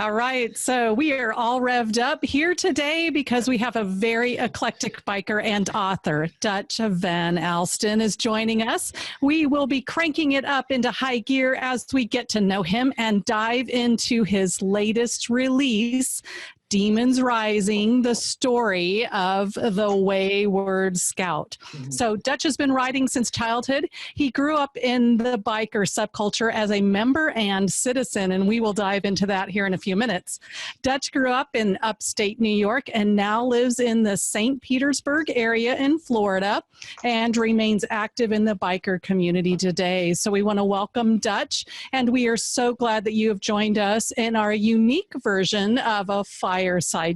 All right, so we are all revved up here today because we have a very eclectic biker and author. Dutch Van Alstin is joining us. We will be cranking it up into high gear as we get to know him and dive into his latest release, Demons Rising, the story of the Wayward Scout. So Dutch has been writing since childhood. He grew up in the biker subculture as a member and citizen, and we will dive into that here in a few minutes. Dutch grew up in upstate New York and now lives in the St. Petersburg area in Florida and remains active in the biker community today. So we want to welcome Dutch, and we are so glad that you have joined us in our unique version of a fireside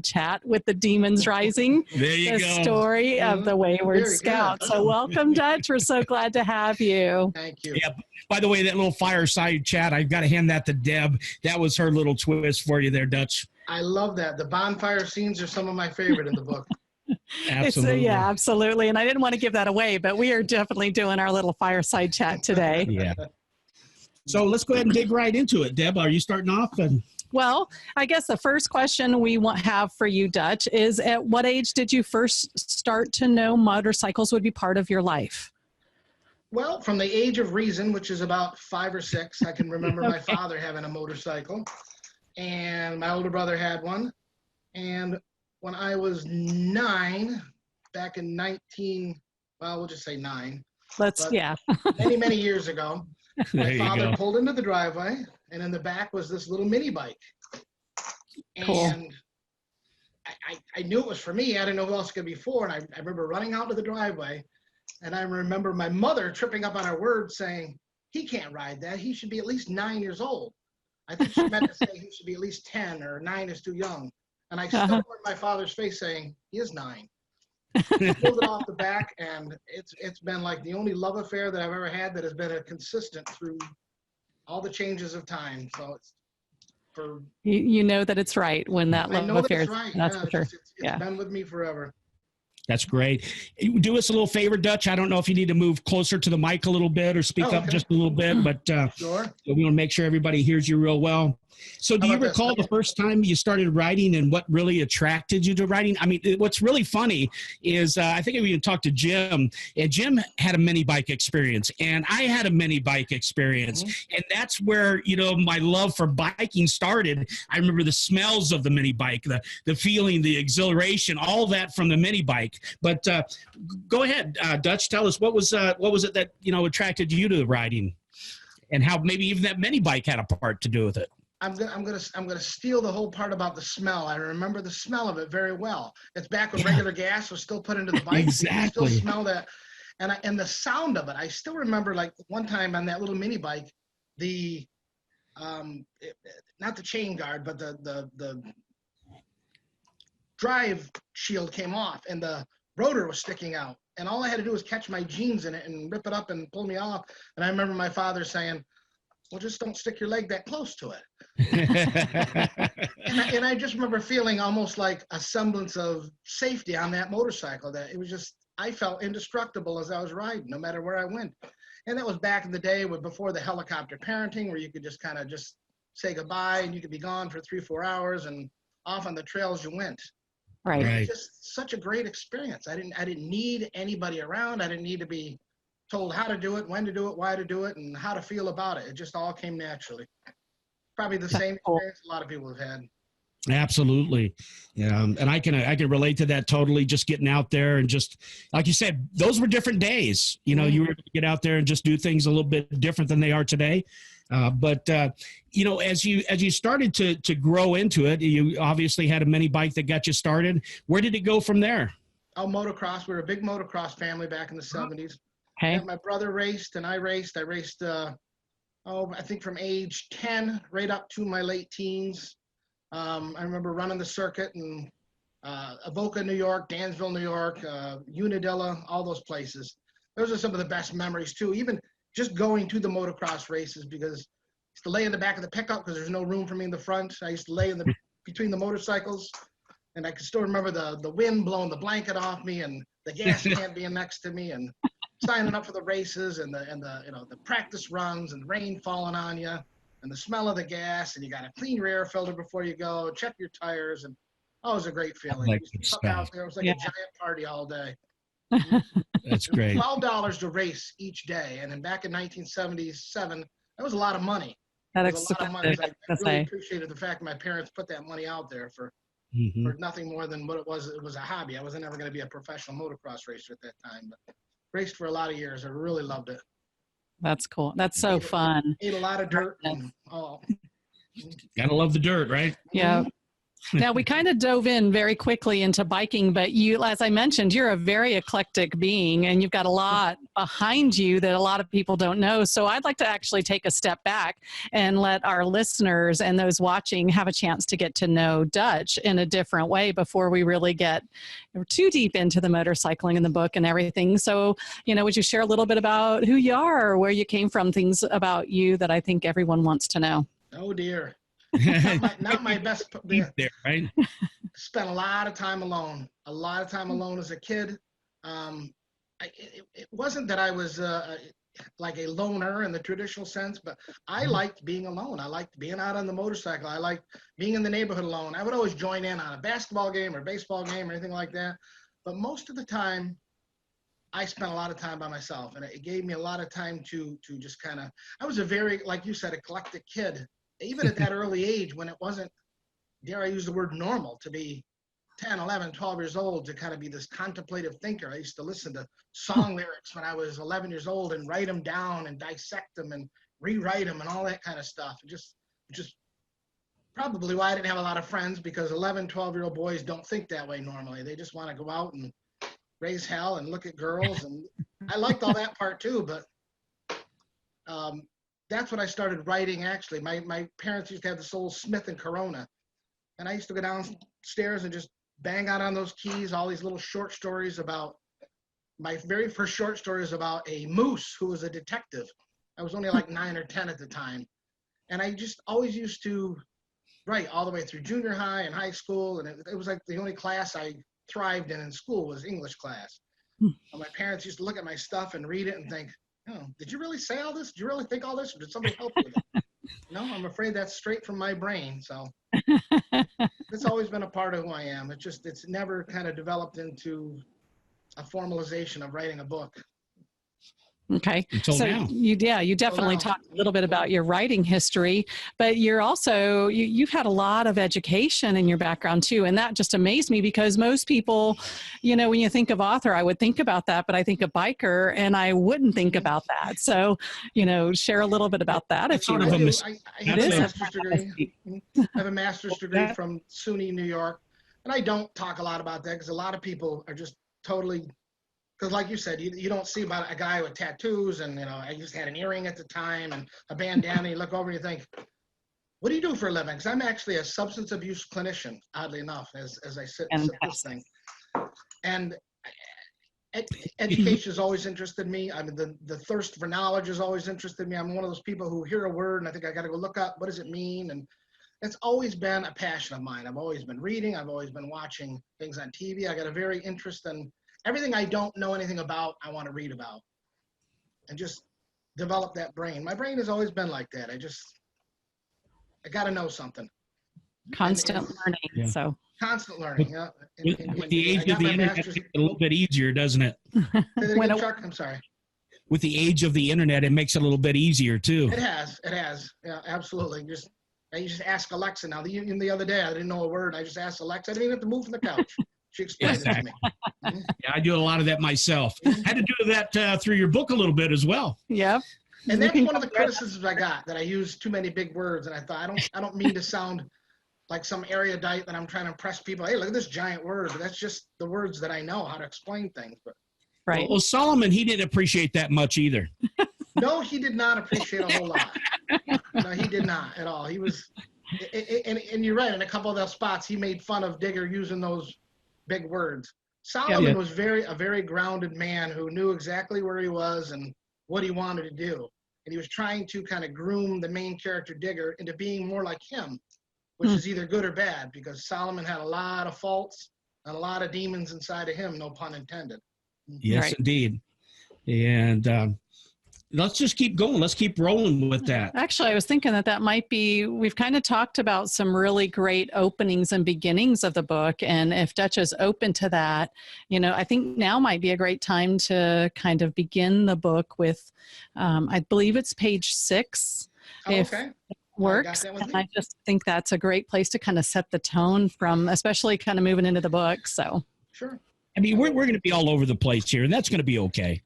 chat with the Demons Rising, the story of the Wayward Scout. So welcome, Dutch. We're so glad to have you. Thank you. Yeah, by the way, that little fireside chat, I've got to hand that to Deb. That was her little twist for you there, Dutch. I love that. The bonfire scenes are some of my favorite in the book. Absolutely. Yeah, absolutely. And I didn't want to give that away, but we are definitely doing our little fireside chat today. Yeah. So let's go ahead and dig right into it. Deb, are you starting off? Well, I guess the first question we have for you, Dutch, is at what age did you first start to know motorcycles would be part of your life? Well, from the age of reason, which is about 5 or 6, I can remember my father having a motorcycle, and my older brother had one. And when I was 9, back in we'll just say 9. Many, many years ago, my father pulled into the driveway, and in the back was this little mini bike. Cool. And I knew it was for me. I didn't know who else it could be for. And I remember running out to the driveway, and I remember my mother tripping up on her words saying, "He can't ride that. He should be at least 9 years old." I think she meant to say he should be at least 10, or 9 is too young. And I still remember my father's face saying, "He is 9." Pulled it off the back, and it's been like the only love affair that I've ever had that has been a consistent through all the changes of time. So it's for you know that it's right when that love affair is right. That's for sure. It's been with me forever. That's great. Do us a little favor, Dutch. I don't know if you need to move closer to the mic a little bit or speak up just a little bit, but sure. We want to make sure everybody hears you real well. So do you recall the first time you started writing and what really attracted you to writing? I mean, what's really funny is I think we even talked to Jim, and Jim had a mini bike experience, and I had a mini bike experience. And that's where, my love for biking started. I remember the smells of the mini bike, the feeling, the exhilaration, all that from the mini bike. But go ahead, Dutch, tell us what was it that, attracted you to riding, and how maybe even that mini bike had a part to do with it. I'm gonna steal the whole part about the smell. I remember the smell of it very well. It's back when regular gas was still put into the bike. Exactly. You still smell that, and the sound of it. I still remember, like one time on that little mini bike, not the chain guard, but the drive shield came off, and the rotor was sticking out. And all I had to do was catch my jeans in it and rip it up and pull me off. And I remember my father saying, "Well, just don't stick your leg that close to it." and I just remember feeling almost like a semblance of safety on that motorcycle, that it was just, I felt indestructible as I was riding, no matter where I went. And that was back in the day before the helicopter parenting, where you could just kind of just say goodbye and you could be gone for 3-4 hours and off on the trails you went. Right. It was just such a great experience. I didn't need anybody around. I didn't need to be told how to do it, when to do it, why to do it, and how to feel about it. It just all came naturally. Probably the same experience a lot of people have had. Absolutely. Yeah. And I can relate to that totally, just getting out there and just, like you said, those were different days. You were able to get out there and just do things a little bit different than they are today. But as you started to grow into it, you obviously had a mini bike that got you started. Where did it go from there? Oh, motocross. We were a big motocross family back in the 70s. Okay. My brother raced and I raced. I raced, I think from age 10 right up to my late teens. I remember running the circuit in Avoca, New York, Dansville, New York, Unadilla, all those places. Those are some of the best memories too, even just going to the motocross races, because I used to lay in the back of the pickup because there's no room for me in the front. I used to lay between the motorcycles, and I can still remember the wind blowing the blanket off me and the gas can being next to me, and signing up for the races and the practice runs and the rain falling on you. and the smell of the gas, and you got to clean your air filter before you go, check your tires, and oh, it was a great feeling. Like You stuck out there. It was like a giant party all day. That's great. $12 to race each day, and then back in 1977, that was a lot of money. That was a lot of money. I really say. appreciated the fact that my parents put that money out there for nothing more than what it was. It was a hobby. I was never going to be a professional motocross racer at that time, but raced for a lot of years. I really loved it. That's cool. That's so fun. Ate a lot of dirt. And, oh. Gotta love the dirt, right? Yeah. Now, we kind of dove in very quickly into biking, but you, as I mentioned, you're a very eclectic being, and you've got a lot behind you that a lot of people don't know. So I'd like to actually take a step back and let our listeners and those watching have a chance to get to know Dutch in a different way before we really get too deep into the motorcycling and the book and everything. So, would you share a little bit about who you are or where you came from, things about you that I think everyone wants to know? Oh, dear. Not my best. There, right? Spent a lot of time alone. A lot of time alone as a kid. It wasn't that I was like a loner in the traditional sense, but I liked being alone. I liked being out on the motorcycle. I liked being in the neighborhood alone. I would always join in on a basketball game or baseball game or anything like that. But most of the time, I spent a lot of time by myself, and it gave me a lot of time to just kind of. I was a very, like you said, eclectic kid. Even at that early age, when it wasn't, dare I use the word normal, to be 10, 11, 12 years old, to kind of be this contemplative thinker. I used to listen to song lyrics when I was 11 years old and write them down and dissect them and rewrite them and all that kind of stuff. Just probably why I didn't have a lot of friends, because 11, 12-year-old boys don't think that way normally. They just want to go out and raise hell and look at girls. And I liked all that part too, but that's when I started writing, actually. My parents used to have this old Smith and Corona, and I used to go downstairs and just bang out on those keys, all these little short stories about, my very first short story was about a moose who was a detective. I was only like 9 or 10 at the time. And I just always used to write all the way through junior high and high school, and it was like the only class I thrived in school was English class. And my parents used to look at my stuff and read it and think, oh, did you really say all this? Did you really think all this? Or did somebody help you with it? No, I'm afraid that's straight from my brain. So it's always been a part of who I am. It's never kind of developed into a formalization of writing a book. Okay. Until so now. you definitely talked a little bit about your writing history, but you're also, you've had a lot of education in your background too. And that just amazed me, because most people, when you think of author, I would think about that, but I think of biker and I wouldn't think about that. So, share a little bit about that. If you I would. do. I have a master's degree. I have a master's degree from SUNY, New York. And I don't talk a lot about that because a lot of people are just totally, because like you said, you don't see about a guy with tattoos, and I just had an earring at the time and a bandana. You look over and you think, what do you do for a living? Because I'm actually a substance abuse clinician, oddly enough, as I sit this thing. And education has always interested me. I mean, the thirst for knowledge has always interested me. I'm one of those people who hear a word and I think I got to go look up, what does it mean? And it's always been a passion of mine. I've always been reading. I've always been watching things on TV. I got a very interest in everything I don't know anything about, I want to read about and just develop that brain. My brain has always been like that. I got to know something. Constant learning. Yeah. So constant learning. Yeah. With the age of the internet, it makes it a little bit easier, doesn't it? Say that again, Chuck? I'm sorry. With the age of the internet, it makes it a little bit easier too. It has. Yeah, absolutely. I just ask Alexa now. Even the other day, I didn't know a word. I just asked Alexa. I didn't even have to move from the couch. She explained it to me. Yeah, I do a lot of that myself. I had to do that through your book a little bit as well. Yep. And that's one of the criticisms I got, that I use too many big words. And I thought, I don't mean to sound like some erudite that I'm trying to impress people. Hey, look at this giant word. But that's just the words that I know how to explain things. But right. Well, Solomon, he didn't appreciate that much either. No, he did not appreciate a whole lot. No, he did not at all. He was, and you're right. In a couple of those spots, he made fun of Digger using those big words. Solomon was a very grounded man who knew exactly where he was and what he wanted to do. And he was trying to kind of groom the main character Digger into being more like him, which is either good or bad, because Solomon had a lot of faults and a lot of demons inside of him, no pun intended. Yes, right. Indeed. And let's just keep going. Let's keep rolling with that. Actually, I was thinking that might be, we've kind of talked about some really great openings and beginnings of the book. And if Dutch is open to that, I think now might be a great time to kind of begin the book with, I believe it's page 6. Okay. Works. I just think that's a great place to kind of set the tone from, especially kind of moving into the book. So sure. I mean, we're going to be all over the place here, and that's going to be okay.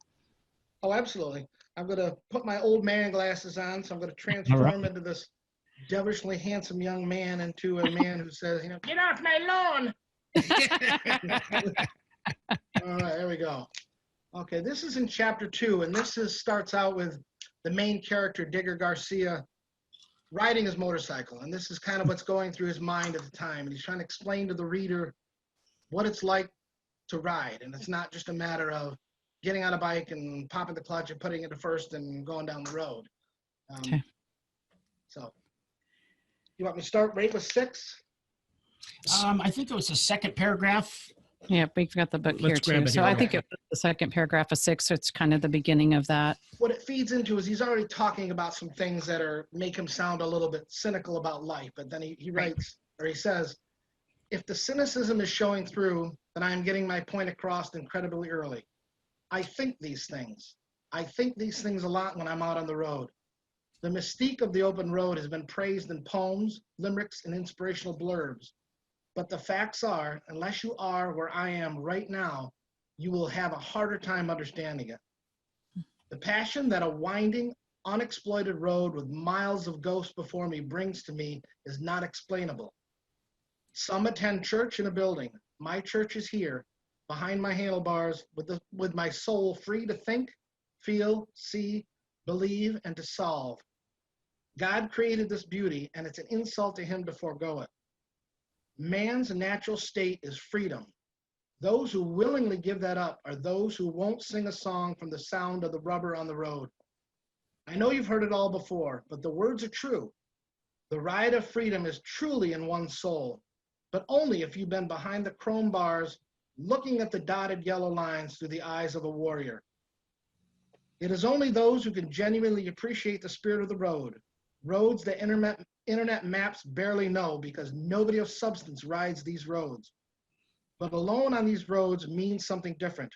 Oh, absolutely. I'm going to put my old man glasses on, so I'm going to transform into this devilishly handsome young man into a man who says, get off my lawn. All right, there we go. Okay, this is in chapter 2, and starts out with the main character, Digger Garcia, riding his motorcycle. And this is kind of what's going through his mind at the time. And he's trying to explain to the reader what it's like to ride. And it's not just a matter of getting on a bike and popping the clutch and putting it to first and going down the road. Okay. So, you want me to start right with 6? I think it was the second paragraph. Yeah, we've got the book here too. So I think it was the second paragraph of 6. So it's kind of the beginning of that. What it feeds into is he's already talking about some things that make him sound a little bit cynical about life. But then he writes, or he says, if the cynicism is showing through, then I am getting my point across incredibly early. I think these things. I think these things a lot when I'm out on the road. The mystique of the open road has been praised in poems, limericks, and inspirational blurbs. But the facts are, unless you are where I am right now, you will have a harder time understanding it. The passion that a winding, unexploited road with miles of ghosts before me brings to me is not explainable. Some attend church in a building. My church is here, behind my handlebars, with my soul free to think, feel, see, believe, and to solve. God created this beauty, and it's an insult to him to forego it. Man's natural state is freedom. Those who willingly give that up are those who won't sing a song from the sound of the rubber on the road. I know you've heard it all before, but the words are true. The ride of freedom is truly in one's soul, but only if you've been behind the chrome bars looking at the dotted yellow lines through the eyes of a warrior. It is only those who can genuinely appreciate the spirit of the road, roads that internet maps barely know because nobody of substance rides these roads. But alone on these roads means something different.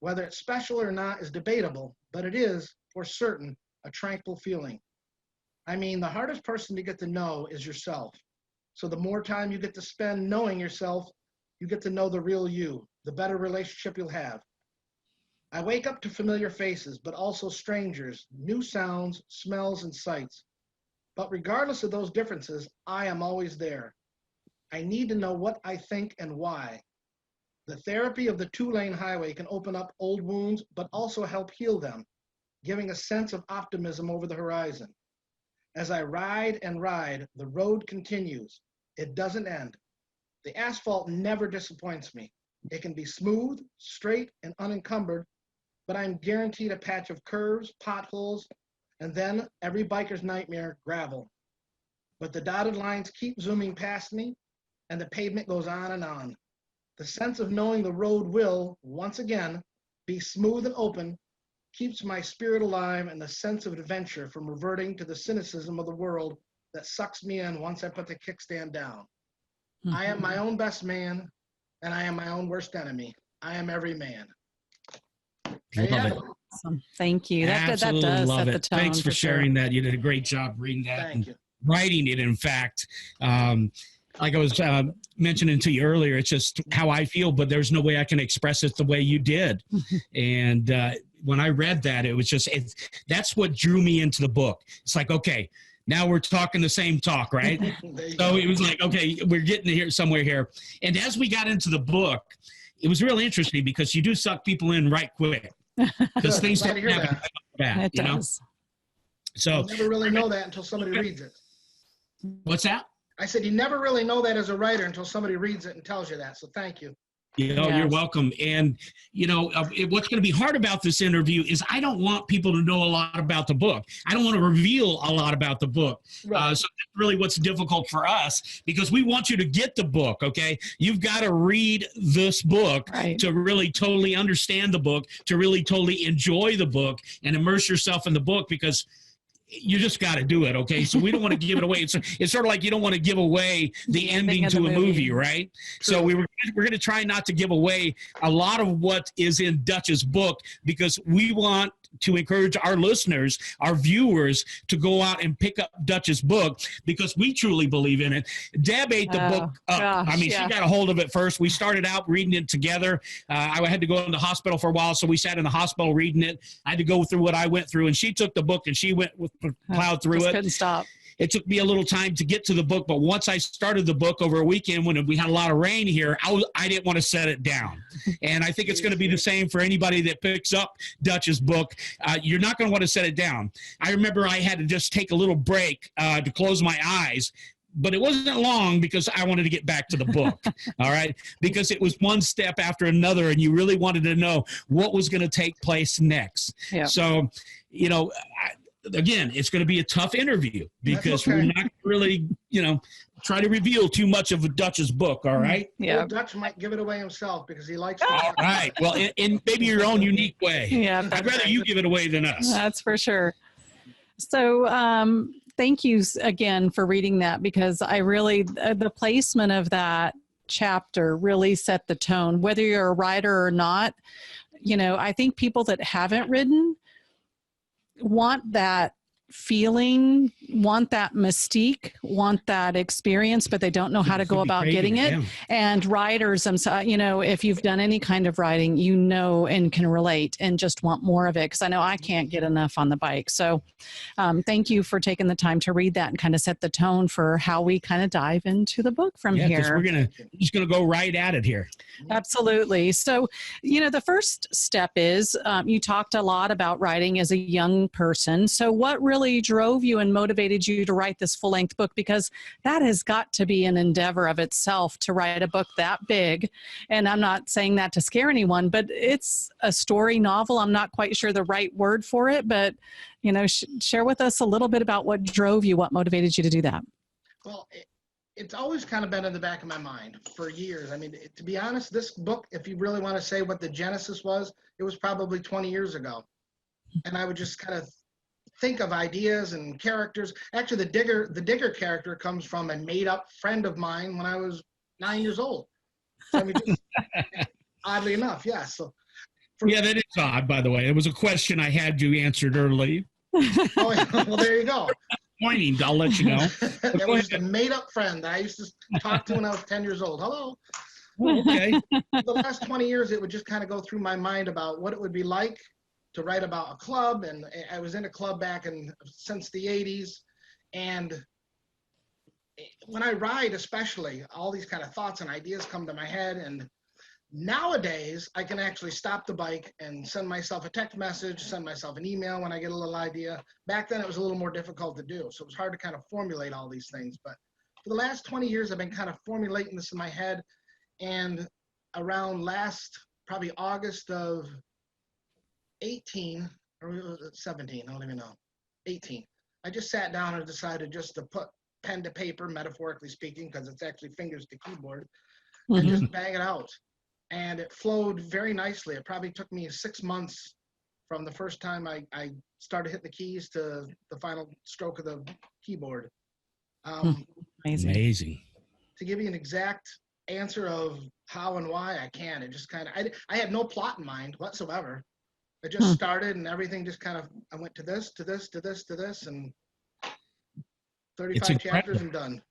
Whether it's special or not is debatable, but it is, for certain, a tranquil feeling. I mean, the hardest person to get to know is yourself. So the more time you get to spend knowing yourself, you get to know the real you, the better relationship you'll have. I wake up to familiar faces, but also strangers, new sounds, smells, and sights. But regardless of those differences, I am always there. I need to know what I think and why. The therapy of the 2-lane highway can open up old wounds, but also help heal them, giving a sense of optimism over the horizon. As I ride and ride, the road continues. It doesn't end. The asphalt never disappoints me. It can be smooth, straight, and unencumbered, but I'm guaranteed a patch of curves, potholes, and then every biker's nightmare, gravel. But the dotted lines keep zooming past me, and the pavement goes on and on. The sense of knowing the road will, once again, be smooth and open keeps my spirit alive and the sense of adventure from reverting to the cynicism of the world that sucks me in once I put the kickstand down. Mm-hmm. I am my own best man, and I am my own worst enemy. I am every man. Love it. Awesome. Thank you. That does love set it. the tone. Thanks for sharing that. You did a great job reading that. Thank you. Writing it, in fact. Like I was mentioning to you earlier, it's just how I feel, but there's no way I can express it the way you did. And when I read that, it was just, that's what drew me into the book. It's like, okay, now we're talking the same talk, right? So it was like, okay, we're getting here somewhere here. And as we got into the book, it was really interesting because you do suck people in right quick. Because things don't happen bad, it does. So you never really know that until somebody reads it. What's that? I said, you never really know that as a writer until somebody reads it and tells you that. So thank you. You know, you're welcome. And, you know, what's going to be hard about this interview is I don't want people to know a lot about the book. I don't want to reveal a lot about the book. Right. So that's really what's difficult for us, because we want you to get the book, okay? You've got to read this book to really totally understand the book, to really totally enjoy the book and immerse yourself in the book, because you just got to do it, okay? So we don't want to give it away. It's sort of like you don't want to give away the ending to a movie, right? True. So we're going to try not to give away a lot of what is in Dutch's book, because we want to encourage our listeners, our viewers, to go out and pick up Dutch's book, because we truly believe in it. Deb ate the book up. Gosh, she got a hold of it first. We started out reading it together. I had to go in the hospital for a while, so we sat in the hospital reading it. I had to go through what I went through, and she took the book and she plowed through it. Couldn't stop. It took me a little time to get to the book, but once I started the book over a weekend when we had a lot of rain here, I didn't want to set it down. And I think it's going to be the same for anybody that picks up Dutch's book. You're not going to want to set it down. I remember I had to just take a little break to close my eyes, but it wasn't long, because I wanted to get back to the book, all right? Because it was one step after another, and you really wanted to know what was going to take place next. Yeah. So, you know, again, it's going to be a tough interview, because we're not really, you know, try to reveal too much of Dutch's book, all right? Yeah. Well, Dutch might give it away himself, because he likes to. All right. Well, in maybe your own unique way. Yeah. I'd rather you give it away than us. That's for sure. So thank you again for reading that, because I really, the placement of that chapter really set the tone. Whether you're a writer or not, you know, I think people that haven't written want that feeling, want that mystique, want that experience, but they don't know how to go about getting it. Yeah. And writers, you know, if you've done any kind of writing, you know, and can relate and just want more of it, because I know I can't get enough on the bike. So thank you for taking the time to read that and kind of set the tone for how we kind of dive into the book from here. We're just going to go right at it here. Absolutely. So, you know, the first step is you talked a lot about writing as a young person. So what really drove you and motivated you to write this full-length book? Because that has got to be an endeavor of itself, to write a book that big. And I'm not saying that to scare anyone, but it's a story novel. I'm not quite sure the right word for it, but, you know, share with us a little bit about what drove you, what motivated you to do that. Well, it's always kind of been in the back of my mind for years. I mean, to be honest, this book, if you really want to say what the genesis was, it was probably 20 years ago. And I would just kind of think of ideas and characters. Actually, the digger character comes from a made-up friend of mine when I was 9 years old. So, I mean, just, oddly enough, yeah. So, that is odd, by the way. It was a question I had you answered early. Oh, yeah. Well, there you go. Pointing, I'll let you know. That was a made-up friend that I used to talk to when I was 10 years old. Hello. Okay. The last 20 years, it would just kind of go through my mind about what it would be like to write about a club. And I was in a club since the 80s. And when I ride, especially, all these kind of thoughts and ideas come to my head. And nowadays, I can actually stop the bike and send myself a text message, send myself an email when I get a little idea. Back then, it was a little more difficult to do. So it was hard to kind of formulate all these things. But for the last 20 years, I've been kind of formulating this in my head. And around probably August of 18 or 17, I don't even know, 18. I just sat down and decided just to put pen to paper, metaphorically speaking, because it's actually fingers to keyboard, and just bang it out. And it flowed very nicely. It probably took me 6 months from the first time I started hitting the keys to the final stroke of the keyboard. Amazing. To give you an exact answer of how and why, I can't. It just kind of, I had no plot in mind whatsoever. It just started, and everything just kind of, I went to this, to this, to this, to this, and 35 chapters and done.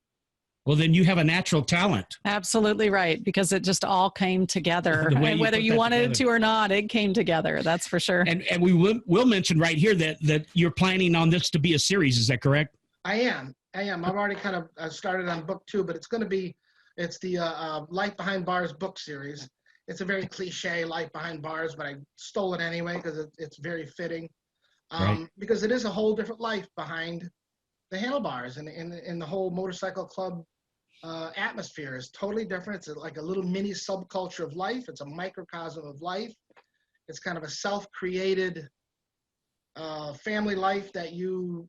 Well, then you have a natural talent. Absolutely right, because it just all came together. And whether you wanted it to or not, it came together. That's for sure. And we will mention right here that you're planning on this to be a series. Is that correct? I am. I've already kind of started on book 2, but it's the Life Behind Bars book series. It's a very cliche Life Behind Bars, but I stole it anyway because it's very fitting. Because it is a whole different life behind the handlebars and in the whole motorcycle club atmosphere is totally different. It's like a little mini subculture of life. It's a microcosm of life. It's kind of a self-created family life that you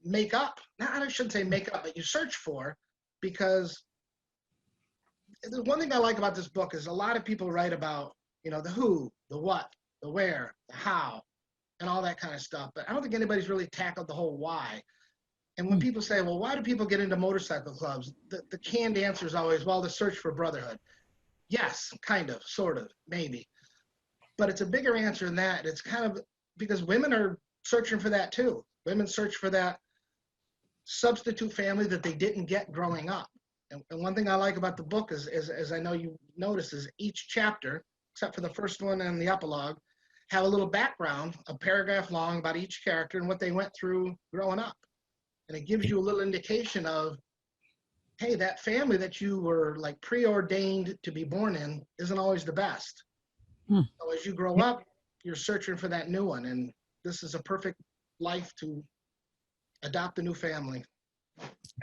make up. Now, I shouldn't say make up, but you search for, because the one thing I like about this book is a lot of people write about, the who, the what, the where, the how, and all that kind of stuff. But I don't think anybody's really tackled the whole why. And when people say, well, why do people get into motorcycle clubs? The canned answer is always, well, the search for brotherhood. Yes, kind of, sort of, maybe. But it's a bigger answer than that. It's kind of because women are searching for that too. Women search for that substitute family that they didn't get growing up. And one thing I like about the book is, as I know you noticed, is each chapter, except for the first one and the epilogue, have a little background, a paragraph long about each character and what they went through growing up. And it gives you a little indication of, hey, that family that you were like preordained to be born in isn't always the best. So as you grow up, you're searching for that new one. And this is a perfect life to adopt a new family.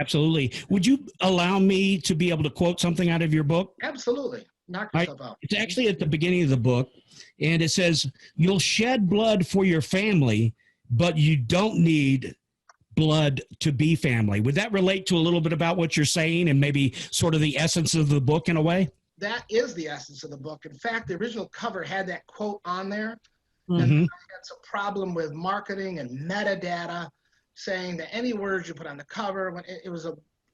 Absolutely. Would you allow me to be able to quote something out of your book? Absolutely. Knock yourself out. It's actually at the beginning of the book, and it says, you'll shed blood for your family, but you don't need blood to be family. Would that relate to a little bit about what you're saying and maybe sort of the essence of the book in a way? That is the essence of the book. In fact, the original cover had that quote on there. Mm-hmm. And I had some problem with marketing and metadata saying that any words you put on the cover, when it was a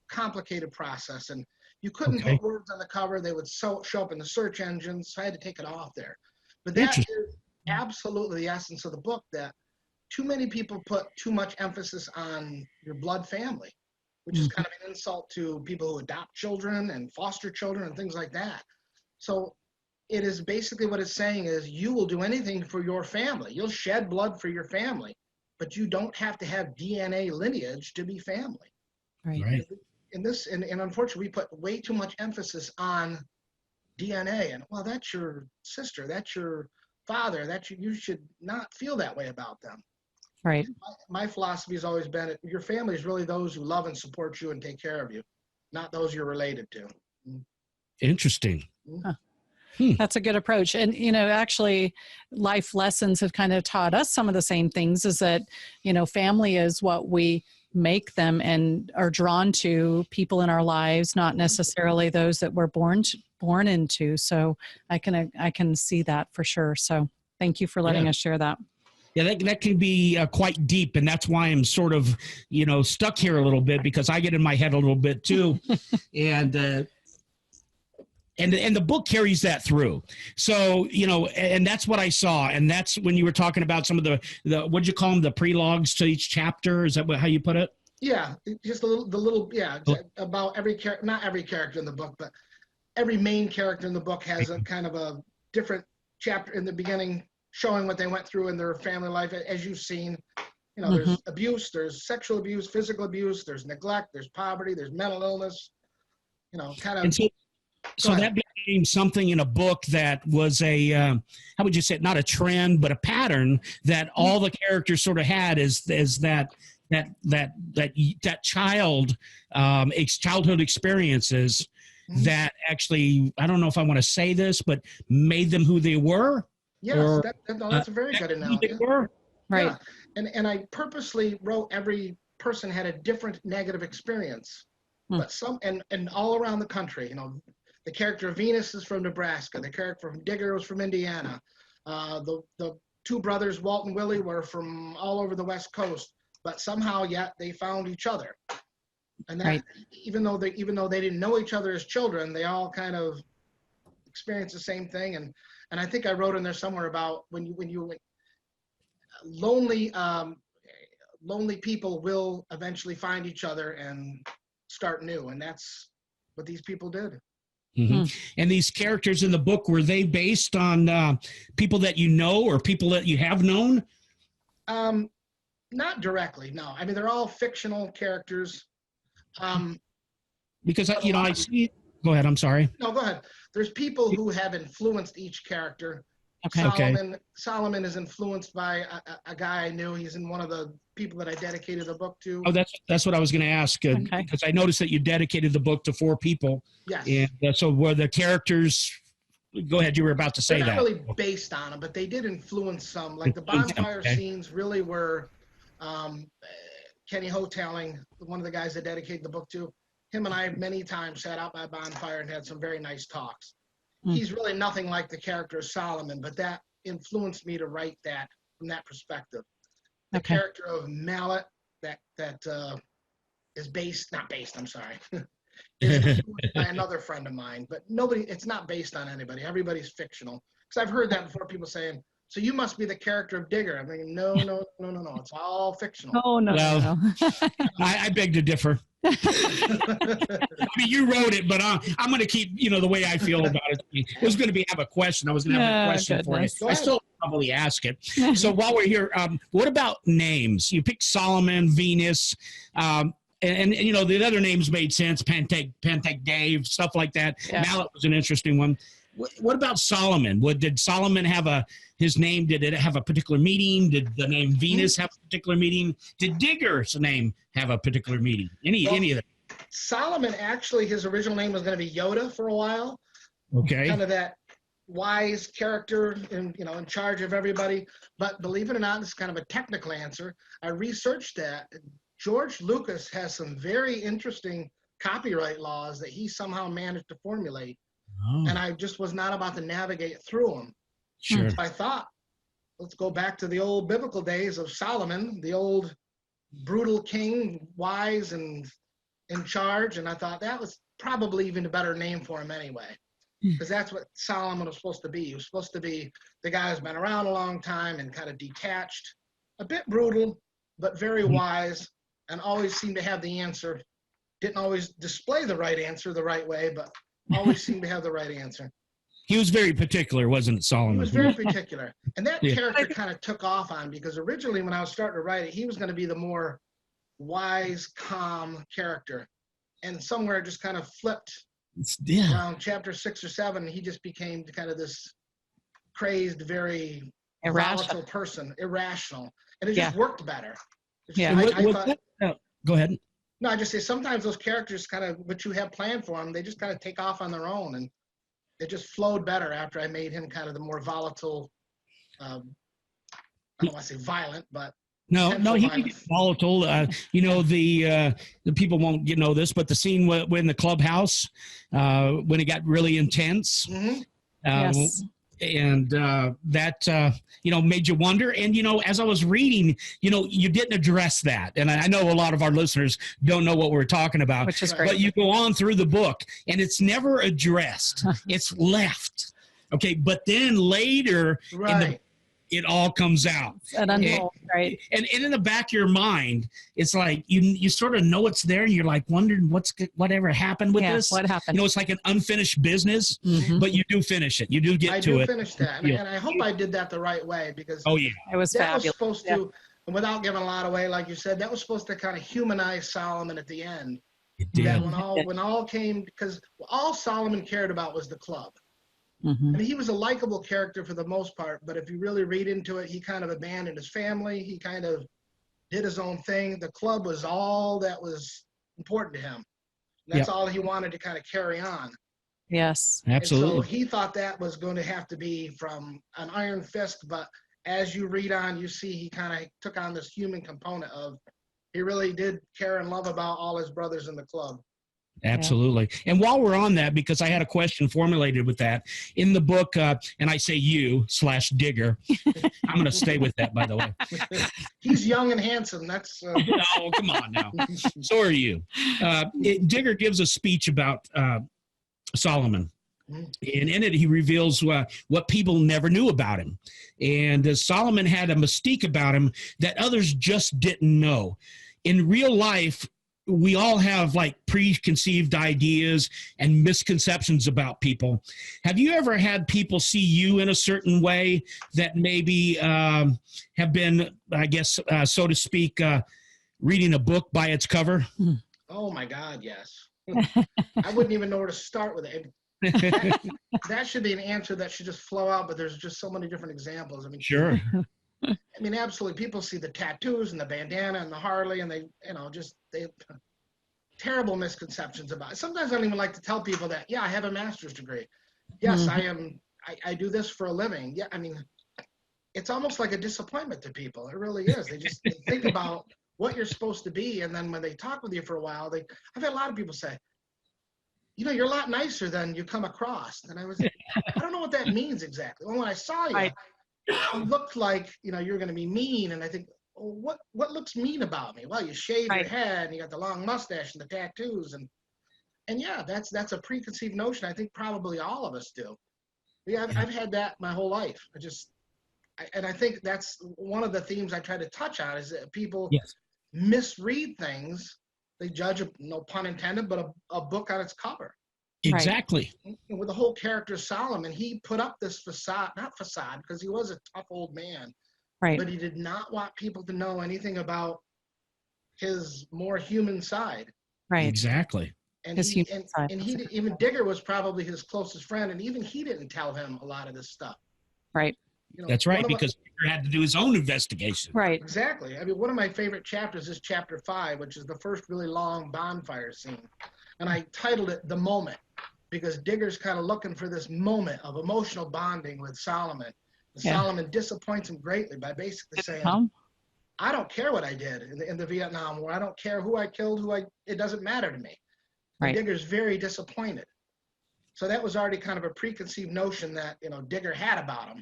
complicated process, and you couldn't put words on the cover. They would show up in the search engines, so I had to take it off there. But that is absolutely the essence of the book, that too many people put too much emphasis on your blood family, which is kind of an insult to people who adopt children and foster children and things like that. So it is basically what it's saying is you will do anything for your family. You'll shed blood for your family, but you don't have to have DNA lineage to be family. Right. And unfortunately, we put way too much emphasis on DNA. And, well, that's your sister, that's your father, you should not feel that way about them. Right. My philosophy has always been, your family is really those who love and support you and take care of you, not those you're related to. Interesting. Huh. That's a good approach. And, actually life lessons have kind of taught us some of the same things, is that, family is what we make them and are drawn to people in our lives, not necessarily those that we're born into. So I can see that for sure. So thank you for letting us share that. Yeah, that can be quite deep, and that's why I'm sort of, stuck here a little bit, because I get in my head a little bid too, and the book carries that through. So, and that's what I saw, and that's when you were talking about some of the what'd you call them, the prelogues to each chapter? Is that how you put it? Yeah, just about every character, not every character in the book, but every main character in the book has a kind of a different chapter in the beginning, showing what they went through in their family life. As you've seen, there's abuse, there's sexual abuse, physical abuse, there's neglect, there's poverty, there's mental illness, kind of. And so that became something in a book that was how would you say it? Not a trend, but a pattern that all the characters sort of had is that childhood experiences that actually, I don't know if I want to say this, but made them who they were. Yes, that's a very good analogy. Right. Yeah. And I purposely wrote every person had a different negative experience, but and all around the country, the character of Venus is from Nebraska. The character from Digger was from Indiana. The two brothers, Walt and Willie, were from all over the West Coast, but somehow yet they found each other. And that, even though they didn't know each other as children, they all kind of experienced the same thing. And I think I wrote in there somewhere about when you lonely people will eventually find each other and start new, and that's what these people did. Mm-hmm. And these characters in the book, were they based on people that you know or people that you have known? Not directly, no. I mean, they're all fictional characters. Because I see. Go ahead. I'm sorry. No, go ahead. There's people who have influenced each character. Okay. Solomon is influenced by a guy I knew. He's in one of the people that I dedicated the book to. Oh, that's what I was going to ask, because I noticed that you dedicated the book to 4 people. Yes. And so were the characters, go ahead, you were about to say They're that. not really based on them, but they did influence some. Like the bonfire scenes really were Kenny Hoteling, one of the guys that dedicated the book to. Him and I many times sat out by a bonfire and had some very nice talks. He's really nothing like the character of Solomon, but that influenced me to write that from that perspective. The character of Mallet that is not based, I'm sorry, is influenced by another friend of mine, but it's not based on anybody. Everybody's fictional. Because I've heard that before, people saying, so you must be the character of Digger. I'm thinking, no, it's all fictional. Oh, no. Well, I beg to differ. I mean, you wrote it, but I'm going to keep, the way I feel about it. It was going to have a question. I was going to have a question for you. I still probably ask it. So while we're here, what about names? You picked Solomon, Venus, and the other names made sense. Pantech Dave, stuff like that. Yeah. Mallet was an interesting one. What about Solomon? Did Solomon have his name? Did it have a particular meaning? Did the name Venus have a particular meaning? Did Digger's name have a particular meaning? Any of that? Solomon, actually, his original name was going to be Yoda for a while. Okay. Kind of that wise character in charge of everybody. But believe it or not, this is kind of a technical answer. I researched that. George Lucas has some very interesting copyright laws that he somehow managed to formulate. Oh. And I just was not about to navigate through them. Sure. So I thought, let's go back to the old biblical days of Solomon, the old brutal king, wise and in charge. And I thought that was probably even a better name for him anyway, because that's what Solomon was supposed to be. He was supposed to be the guy who's been around a long time and kind of detached, a bit brutal, but very wise, and always seemed to have the answer. Didn't always display the right answer the right way, but always seemed to have the right answer. He was very particular, wasn't it, Solomon? He was very particular. And that character kind of took off on, because originally when I was starting to write it, he was going to be the more wise, calm character. And somewhere it just kind of flipped around chapter 6 or 7. He just became kind of this crazed, very volatile person, irrational. And it just worked better. Go ahead. No, I just say sometimes those characters kind of, what you have planned for them, they just kind of take off on their own, and it just flowed better after I made him kind of the more volatile. I don't want to say violent, but no, he can get volatile. The people won't know this, but the scene when the clubhouse, when it got really intense. Mm-hmm. Yes. And that made you wonder. And as I was reading, you didn't address that. And I know a lot of our listeners don't know what we're talking about. Which is great. But you go on through the book, and it's never addressed. It's left. Okay, but then later, it all comes out. And unfolds, right? And in the back of your mind, it's like you sort of know it's there, and you're like wondering whatever happened with this. What happened? It's like an unfinished business, but you do finish it. You do get to it. I do finish that, and I hope I did that the right way, because it was fabulous. Was supposed to, and without giving a lot away, like you said, that was supposed to kind of humanize Solomon at the end. It did. That when all came, because all Solomon cared about was the club. Mm-hmm. And he was a likable character for the most part, but if you really read into it, he kind of abandoned his family. He kind of did his own thing. The club was all that was important to him. That's all he wanted to kind of carry on. Yes, absolutely. And so he thought that was going to have to be from an iron fist, but as you read on, you see he kind of took on this human component of, he really did care and love about all his brothers in the club. Absolutely. And while we're on that, because I had a question formulated with that in the book, and I say you/Digger, I'm going to stay with that, by the way. He's young and handsome. That's no, come on now. So are you. Digger gives a speech about Solomon. And in it, he reveals what people never knew about him. And Solomon had a mystique about him that others just didn't know. In real life, we all have like preconceived ideas and misconceptions about people. Have you ever had people see you in a certain way that maybe have been, I guess, so to speak, reading a book by its cover? Oh my God, yes. I wouldn't even know where to start with it. That should be an answer that should just flow out, but there's just so many different examples. I mean, sure. I mean, absolutely. People see the tattoos and the bandana and the Harley, and they terrible misconceptions about it. Sometimes I don't even like to tell people that, yeah, I have a master's degree. Yes, I do this for a living. Yeah, I mean, it's almost like a disappointment to people. It really is. They just think about what you're supposed to be, and then when they talk with you for a while, I've had a lot of people say, you're a lot nicer than you come across. And I don't know what that means exactly. Well, when I saw you, you looked like, you're going to be mean. And I think, well, what looks mean about me? Well, you shave your head and you got the long mustache and the tattoos. And yeah, that's a preconceived notion. I think probably all of us do. Yeah, I've had that my whole life. I think that's one of the themes I try to touch on is that people misread things. They judge, no pun intended, but a book on its cover. Exactly. And with the whole character Solomon, he put up this facade, not facade, because he was a tough old man, but he did not want people to know anything about his more human side. Right. Exactly. And even Digger was probably his closest friend, and even he didn't tell him a lot of this stuff. Right. That's right, because Digger had to do his own investigation. Right. Exactly. I mean, one of my favorite chapters is chapter 5, which is the first really long bonfire scene. And I titled it The Moment, because Digger's kind of looking for this moment of emotional bonding with Solomon. And Solomon disappoints him greatly by basically saying, I don't care what I did in the Vietnam War. I don't care who I killed, it doesn't matter to me. And Digger's very disappointed. So that was already kind of a preconceived notion that, Digger had about him.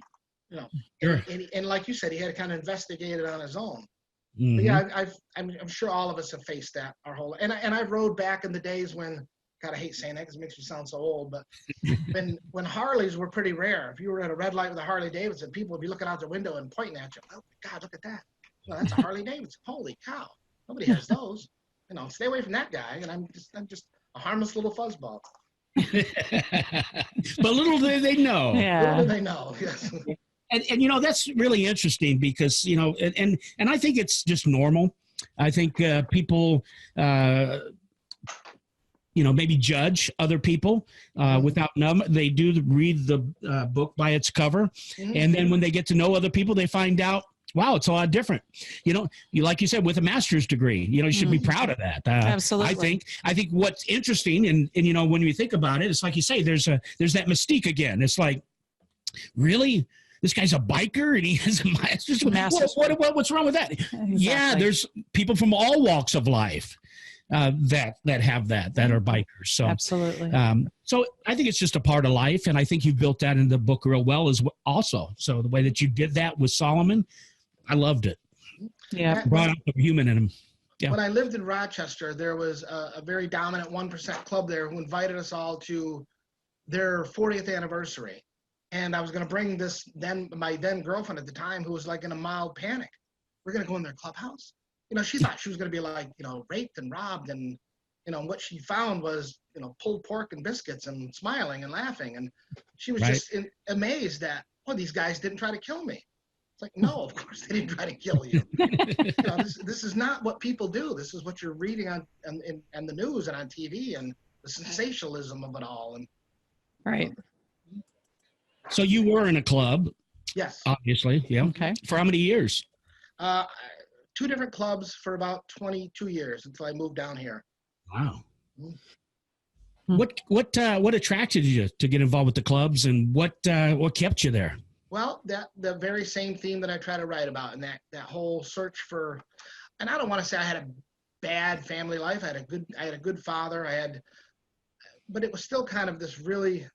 And like you said, he had to kind of investigate it on his own. Mm-hmm. But yeah, I'm sure all of us have faced that our whole. And I rode back in the days when, God, I hate saying that because it makes me sound so old. But when Harleys were pretty rare, if you were at a red light with a Harley Davidson, people would be looking out their window and pointing at you. Oh my God, look at that! Well, that's a Harley Davidson. Holy cow! Nobody has those. Stay away from that guy. And I'm just a harmless little fuzzball. But little do they know. Yeah. Little do they know. Yes. And that's really interesting because, and I think it's just normal. I think people, maybe judge other people without them. They do read the book by its cover. Mm-hmm. And then when they get to know other people, they find out, wow, it's a lot different. Like you said, with a master's degree, you should be proud of that. Absolutely. I think what's interesting and when you think about it, it's like you say, there's that mystique again. It's like, really? This guy's a biker and he has a master's. What's wrong with that? Exactly. Yeah, there's people from all walks of life that have that are bikers. So absolutely. So I think it's just a part of life, and I think you built that in the book real well as also. So the way that you did that with Solomon, I loved it. Yeah, brought out the human in him. Yeah. When I lived in Rochester, there was a very dominant 1% club there who invited us all to their 40th anniversary. And I was going to bring my then girlfriend at the time, who was like in a mild panic. We're going to go in their clubhouse. She thought she was going to be like, raped and robbed. And, what she found was, pulled pork and biscuits and smiling and laughing. And she was just amazed that, these guys didn't try to kill me. It's like, no, of course they didn't try to kill you. This is not what people do. This is what you're reading on the news and on TV and the sensationalism of it all. And right. So you were in a club. Yes. Obviously. Yeah. Okay. For how many years? 2 different clubs for about 22 years until I moved down here. Wow. Mm-hmm. What attracted you to get involved with the clubs, and what kept you there? Well, the very same theme that I try to write about, and that whole search for, and I don't want to say I had a bad family life. I had a good father. But it was still kind of this really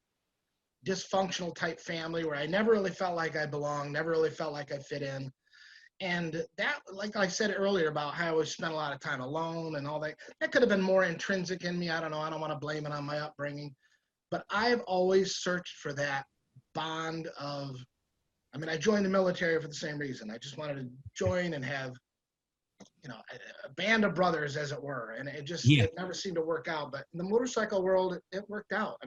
dysfunctional type family where I never really felt like I belonged, never really felt like I fit in. And that, like I said earlier about how I always spent a lot of time alone and all that could have been more intrinsic in me. I don't know. I don't want to blame it on my upbringing. But I've always searched for that bond of, I joined the military for the same reason. I just wanted to join and have, a band of brothers, as it were. And it never seemed to work out. But in the motorcycle world, it worked out.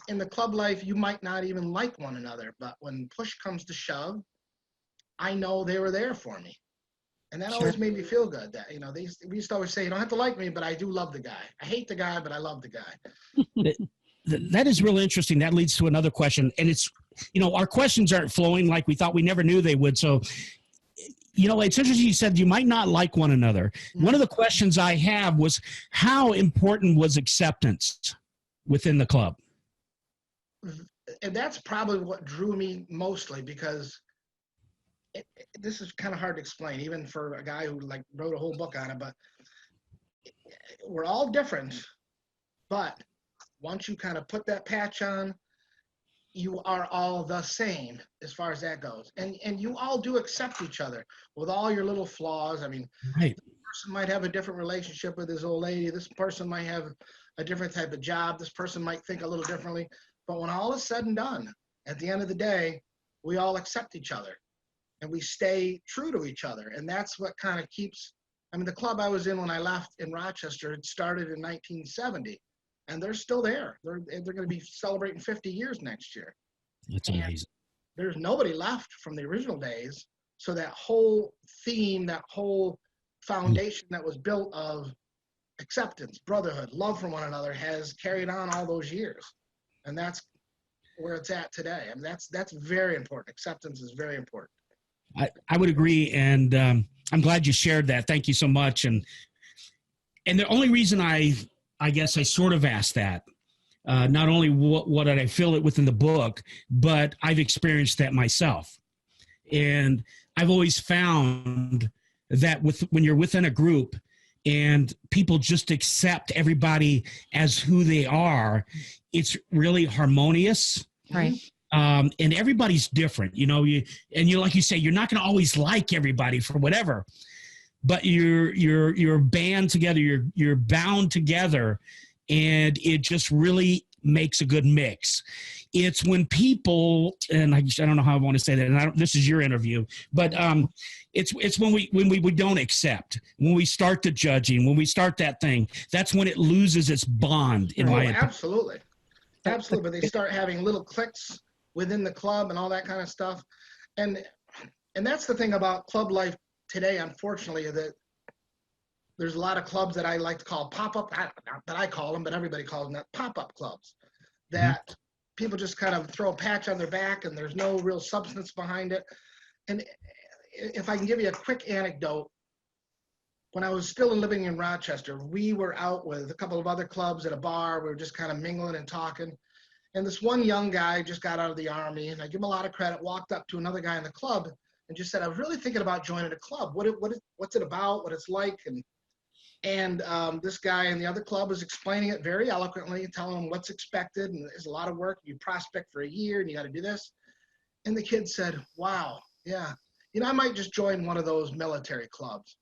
In the club life, you might not even like one another, but when push comes to shove, I know they were there for me. And that always made me feel good that, we used to always say, you don't have to like me, but I do love the guy. I hate the guy, but I love the guy. That is really interesting. That leads to another question. And it's our questions aren't flowing like we thought. We never knew they would. So, it's interesting you said you might not like one another. One of the questions I have was, how important was acceptance within the club? And that's probably what drew me mostly, because this is kind of hard to explain, even for a guy who wrote a whole book on it, but we're all different. But once you kind of put that patch on, you are all the same as far as that goes. And you all do accept each other with all your little flaws. I mean, right. This person might have a different relationship with his old lady. This person might have a different type of job. This person might think a little differently. But when all is said and done, at the end of the day, we all accept each other and we stay true to each other. And that's what kind of keeps, the club I was in when I left in Rochester, it started in 1970. And they're still there. They're going to be celebrating 50 years next year. That's amazing. There's nobody left from the original days. So that whole theme, that whole foundation that was built of acceptance, brotherhood, love for one another has carried on all those years. And that's where it's at today. That's very important. Acceptance is very important. I would agree. And I'm glad you shared that. Thank you so much. And the only reason I guess I sort of asked that, not only what did I feel it within the book, but I've experienced that myself. And I've always found that when you're within a group and people just accept everybody as who they are, it's really harmonious. Right. And everybody's different, like you say, you're not going to always like everybody for whatever. But you're band together, you're bound together, and it just really makes a good mix. It's when people, and I don't know how I want to say that, and this is your interview, but it's when we don't accept, when we start the judging, when we start that thing, that's when it loses its bond. In my opinion. Absolutely. But they start having little cliques within the club and all that kind of stuff, and that's the thing about club life today, unfortunately, that there's a lot of clubs that I like to call pop-up, not that I call them, but everybody calls them that, pop-up clubs, that people just kind of throw a patch on their back and there's no real substance behind it. And if I can give you a quick anecdote, when I was still living in Rochester, we were out with a couple of other clubs at a bar. We were just kind of mingling and talking. And this one young guy just got out of the Army, and I give him a lot of credit, walked up to another guy in the club and just said, I was really thinking about joining a club. What's it about, what it's like? And this guy in the other club was explaining it very eloquently, telling him what's expected, and there's a lot of work. You prospect for a year, and you got to do this. And the kid said, wow, yeah. I might just join one of those military clubs.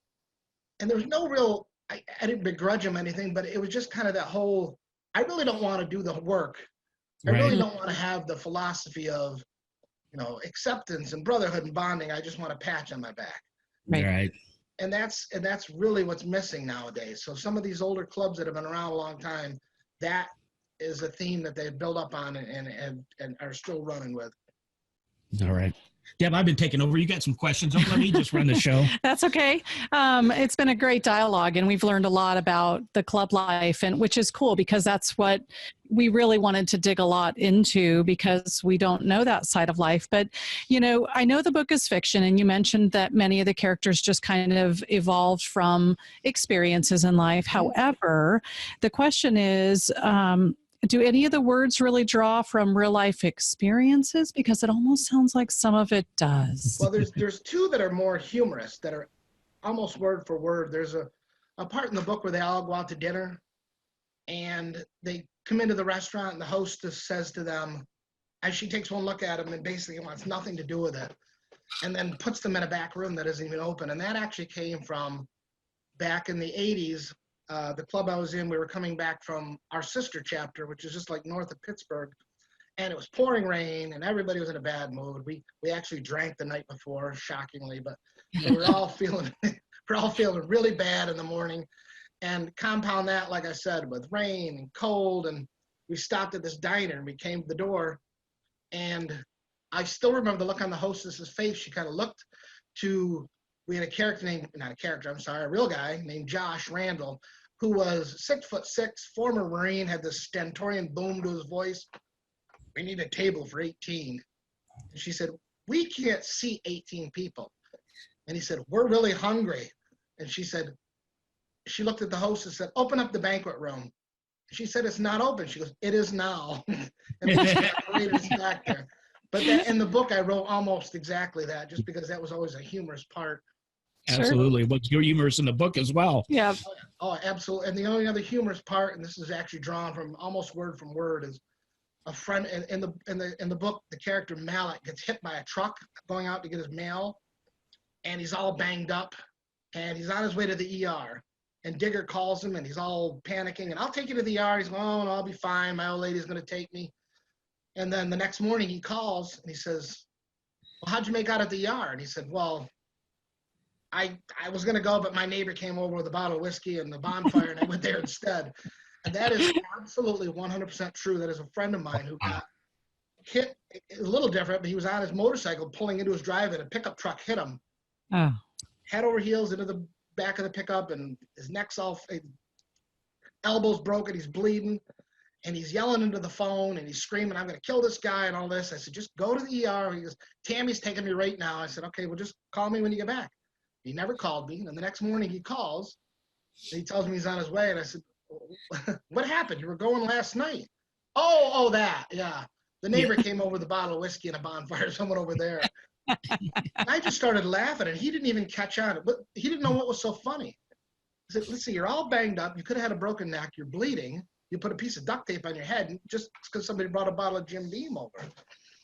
And there was no real, I didn't begrudge him anything, but it was just kind of that whole, I really don't want to do the work. I really don't want to have the philosophy of, acceptance and brotherhood and bonding. I just want a patch on my back. Right. And that's really what's missing nowadays. So some of these older clubs that have been around a long time, that is a theme that they've built up on and are still running with. All right. Deb, I've been taking over. You got some questions. Don't let me just run the show. That's okay. It's been a great dialogue, and we've learned a lot about the club life, and which is cool because that's what we really wanted to dig a lot into because we don't know that side of life. But, I know the book is fiction, and you mentioned that many of the characters just kind of evolved from experiences in life. However, the question is, do any of the words really draw from real life experiences? Because it almost sounds like some of it does. Well, there's two that are more humorous, that are almost word for word. There's a part in the book where they all go out to dinner and they come into the restaurant and the hostess says to them, as she takes one look at them and basically wants nothing to do with it, and then puts them in a back room that isn't even open. And that actually came from back in the 80s. The club I was in, we were coming back from our sister chapter, which is just like north of Pittsburgh, and it was pouring rain and everybody was in a bad mood. We actually drank the night before, shockingly, but we were all feeling really bad in the morning. And compound that, like I said, with rain and cold, and we stopped at this diner and we came to the door, and I still remember the look on the hostess's face. She kind of looked to, we had a real guy named Josh Randall, who was 6'6", former Marine, had this stentorian boom to his voice. We need a table for 18. And she said, we can't seat 18 people. And he said, we're really hungry. And she said, she looked at the host and said, open up the banquet room. She said, it's not open. She goes, it is now. And the waiters back there. But that, in the book, I wrote almost exactly that, just because that was always a humorous part. Absolutely. But you're humorous in the book as well. Yeah. Oh, absolutely. And the only other humorous part, and this is actually drawn from almost word from word, is a friend in the book. The character Malik gets hit by a truck going out to get his mail, and he's all banged up, and he's on his way to the ER. And Digger calls him, and he's all panicking. And I'll take you to the ER. He's going, oh, no, I'll be fine. My old lady's going to take me. And then the next morning he calls, and he says, well, how'd you make out at the ER? And he said, well, I was going to go, but my neighbor came over with a bottle of whiskey and the bonfire, and I went there instead. And that is absolutely 100% true. That is a friend of mine who got hit. A little different, but he was on his motorcycle pulling into his drive, and a pickup truck hit him. Oh. Head over heels into the back of the pickup, and his neck's all, elbow's broken, he's bleeding, and he's yelling into the phone, and he's screaming, I'm going to kill this guy and all this. I said, just go to the ER. He goes, Tammy's taking me right now. I said, okay, well, just call me when you get back. He never called me, and the next morning he calls, and he tells me he's on his way, and I said, what happened? You were going last night. Oh, that, yeah. The neighbor came over with a bottle of whiskey and a bonfire, someone over there. And I just started laughing, and he didn't even catch on. But he didn't know what was so funny. I said, listen, you're all banged up. You could have had a broken neck. You're bleeding. You put a piece of duct tape on your head just because somebody brought a bottle of Jim Beam over.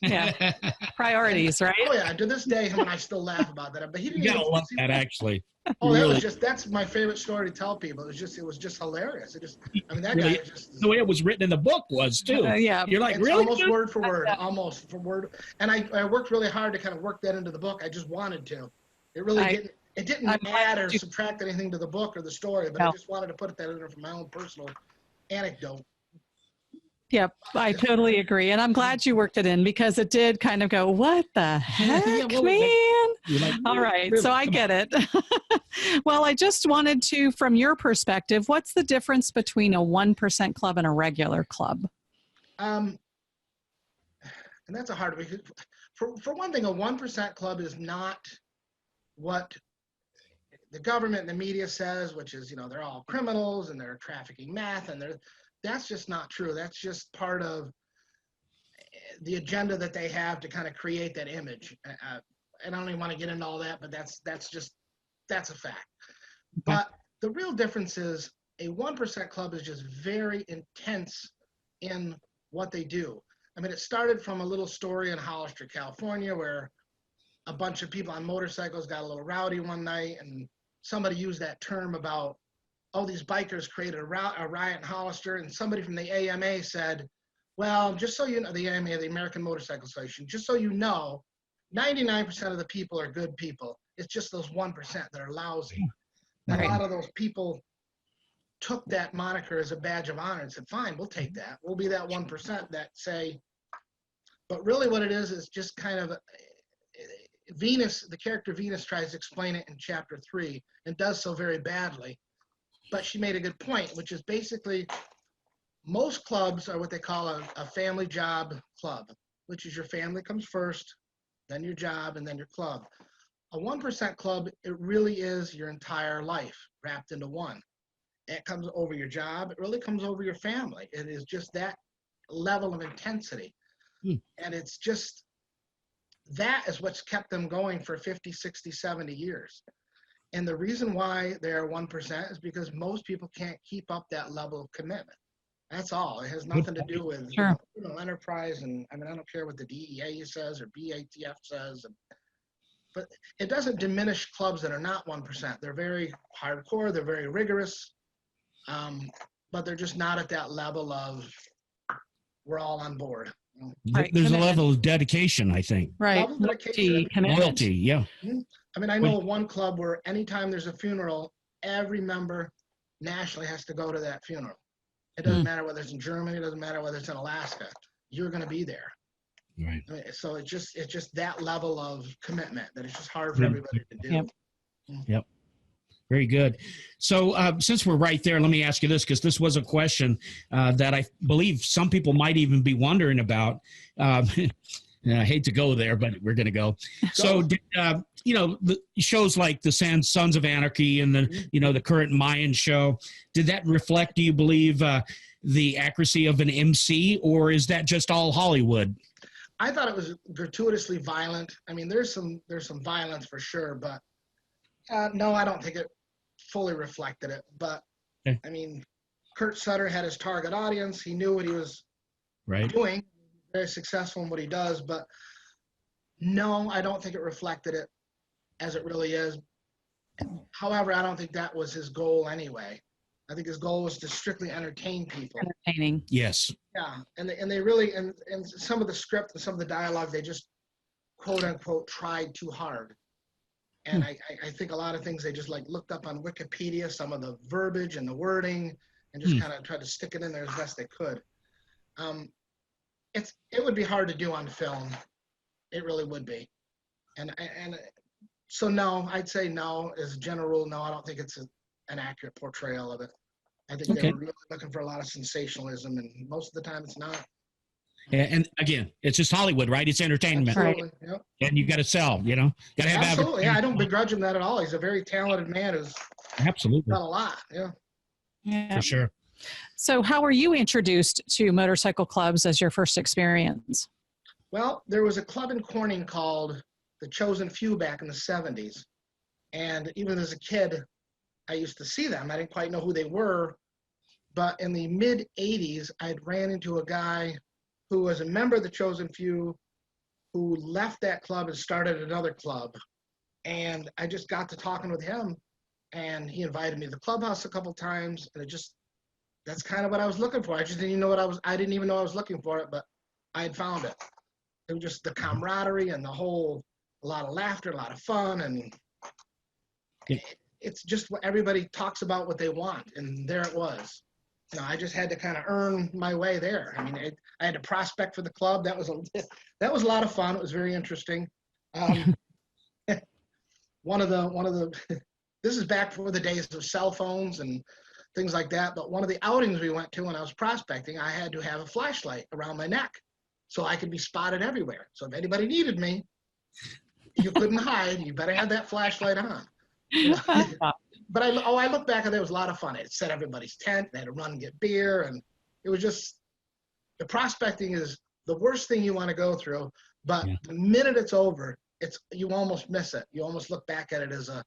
Yeah. Priorities, right? Oh, yeah. To this day, him and I still laugh about that. But he didn't You even gotta love that, actually. Oh, really. That's my favorite story to tell people. It was just hilarious. That guy is just. The way it was written in the book was, too. Yeah. You're like, It's really? almost word for word, almost for word. And I worked really hard to kind of work that into the book. I just wanted to. It really didn't add or subtract anything to the book or the story, but I just wanted to put that in there from my own personal anecdote. Yep, I totally agree. And I'm glad you worked it in, because it did kind of go, what the heck, man? Like, all right, really? so I get it. Well, I just wanted to, from your perspective, what's the difference between a 1% club and a regular club? And that's a hard one. For one thing, a 1% club is not what the government and the media says, which is, they're all criminals and they're trafficking meth, and that's just not true. That's just part of the agenda that they have to kind of create that image. I don't even want to get into all that, but that's a fact. But the real difference is a 1% club is just very intense in what they do. I mean, it started from a little story in Hollister, California, where a bunch of people on motorcycles got a little rowdy one night, and somebody used that term about, oh, these bikers created a riot in Hollister, and somebody from the AMA said, well, just so you know, the AMA, the American Motorcycle Association, just so you know, 99% of the people are good people. It's just those 1% that are lousy. And a lot of those people took that moniker as a badge of honor and said, fine, we'll take that. We'll be that 1% that say, but really what it is just kind of Venus, the character Venus tries to explain it in chapter 3 and does so very badly. But she made a good point, which is basically most clubs are what they call a family job club, which is your family comes first, then your job, and then your club. A 1% club, it really is your entire life wrapped into one. It comes over your job. It really comes over your family. It is just that level of intensity. And it's just, that is what's kept them going for 50, 60, 70 years. And the reason why they're 1% is because most people can't keep up that level of commitment. That's all. It has nothing to do with enterprise. And I mean, I don't care what the DEA says or BATF says, but it doesn't diminish clubs that are not 1%. They're very hardcore. They're very rigorous, but they're just not at that level of we're all on board. Right. There's a level of dedication, I think. Right. Loyalty, yeah. I mean, I know one club where anytime there's a funeral, every member nationally has to go to that funeral. It doesn't matter whether it's in Germany, it doesn't matter whether it's in Alaska. You're going to be there. Right. I mean, so it's just that level of commitment that it's just hard for everybody to do. Yep. Very good. So since we're right there, let me ask you this, because this was a question that I believe some people might even be wondering about. I hate to go there, but we're going to go. So, the shows like the Sons of Anarchy and the current Mayan show, did that reflect, do you believe, the accuracy of an MC, or is that just all Hollywood? I thought it was gratuitously violent. I mean, there's some violence for sure, but no, I don't think it fully reflected it. But okay. I mean, Kurt Sutter had his target audience. He knew what he was doing. Very successful in what he does, but no, I don't think it reflected it as it really is. However, I don't think that was his goal anyway. I think his goal was to strictly entertain people. Entertaining. Yes. Yeah, and they really and some of the script and some of the dialogue, they just quote unquote tried too hard. And I think a lot of things they just like looked up on Wikipedia, some of the verbiage and the wording, and just kind of tried to stick it in there as best they could. It would be hard to do on film. It really would be. And so no, I'd say no, as a general rule, no, I don't think it's an accurate portrayal of it. I think they were really looking for a lot of sensationalism, and most of the time it's not. And again, it's just Hollywood, right? It's entertainment. Absolutely. Yep. And you got to sell, got to have absolutely. Yeah, I don't begrudge him that at all. He's a very talented man who's absolutely done a lot. Yeah. For sure. So how were you introduced to motorcycle clubs as your first experience? Well, there was a club in Corning called The Chosen Few back in the 70s. And even as a kid, I used to see them. I didn't quite know who they were. But in the mid 80s, I'd ran into a guy who was a member of The Chosen Few who left that club and started another club. And I just got to talking with him, and he invited me to the clubhouse a couple times, and that's kind of what I was looking for. I just didn't even know I didn't even know I was looking for it, but I had found it. It was just the camaraderie and a lot of laughter, a lot of fun, and it's just what everybody talks about what they want, and there it was. I just had to kind of earn my way there. I mean, I had to prospect for the club. That was a lot of fun. It was very interesting. One of the this is back before the days of cell phones and things like that. But one of the outings we went to when I was prospecting, I had to have a flashlight around my neck so I could be spotted everywhere. So if anybody needed me, you couldn't hide. You better have that flashlight on. But I look back and it was a lot of fun. It set everybody's tent. They had to run and get beer, and it was just, the prospecting is the worst thing you want to go through. But the minute it's over, you almost miss it. You almost look back at it as a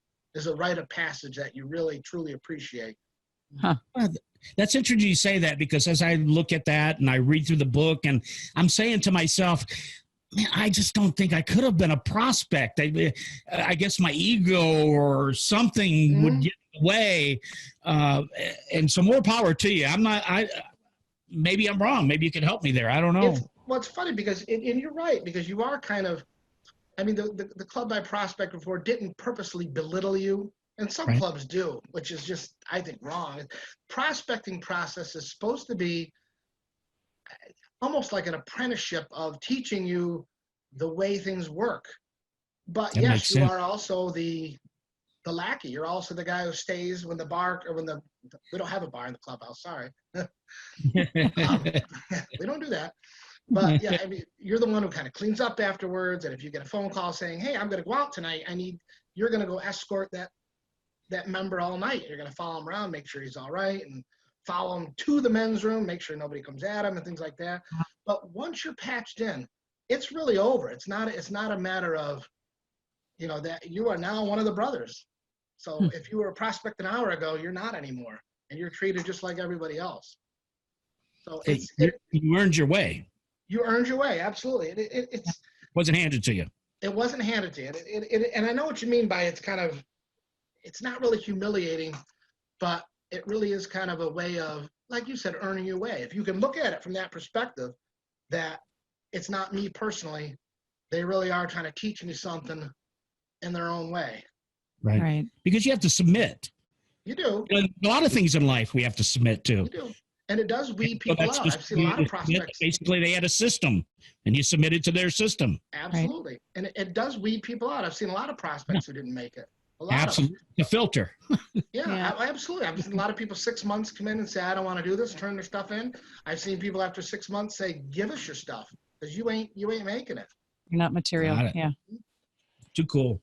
rite of passage that you really truly appreciate. Huh. That's interesting you say that, because as I look at that and I read through the book, and I'm saying to myself, man, I just don't think I could have been a prospect. I guess my ego or something would get in the way. And so more power to you. Maybe I'm wrong. Maybe you can help me there. I don't know. It's funny because, and you're right, because you are kind of, I mean, the club I prospected for didn't purposely belittle you. And some clubs do, which is just, I think, wrong. Prospecting process is supposed to be almost like an apprenticeship of teaching you the way things work. But that yes, you are also the lackey. You're also the guy who stays when the bar, or we don't have a bar in the clubhouse, sorry. We don't do that. But yeah, I mean, you're the one who kind of cleans up afterwards. And if you get a phone call saying, hey, I'm going to go out tonight, you're going to go escort that member all night. You're going to follow him around, make sure he's all right, and follow him to the men's room, make sure nobody comes at him and things like that. But once you're patched in, it's really over. It's not a matter of, that you are now one of the brothers. So if you were a prospect an hour ago, you're not anymore, and you're treated just like everybody else. So you earned your way. You earned your way, absolutely. It wasn't handed to you. It wasn't handed to you. And I know what you mean by it's not really humiliating, but it really is kind of a way of, like you said, earning your way. If you can look at it from that perspective, that it's not me personally, they really are trying to teach me something in their own way. Right. Because you have to submit. You do. A lot of things in life we have to submit to. You do. And it does weed people out. I've seen a lot of prospects. Basically, they had a system, and you submitted to their system. Absolutely. Right. And it does weed people out. I've seen a lot of prospects who didn't make it. Absolutely. The filter. Absolutely. I've seen a lot of people 6 months come in and say, I don't want to do this, turn their stuff in. I've seen people after 6 months say, give us your stuff, because you ain't making it. You're not material. Got it. Yeah. Too cool.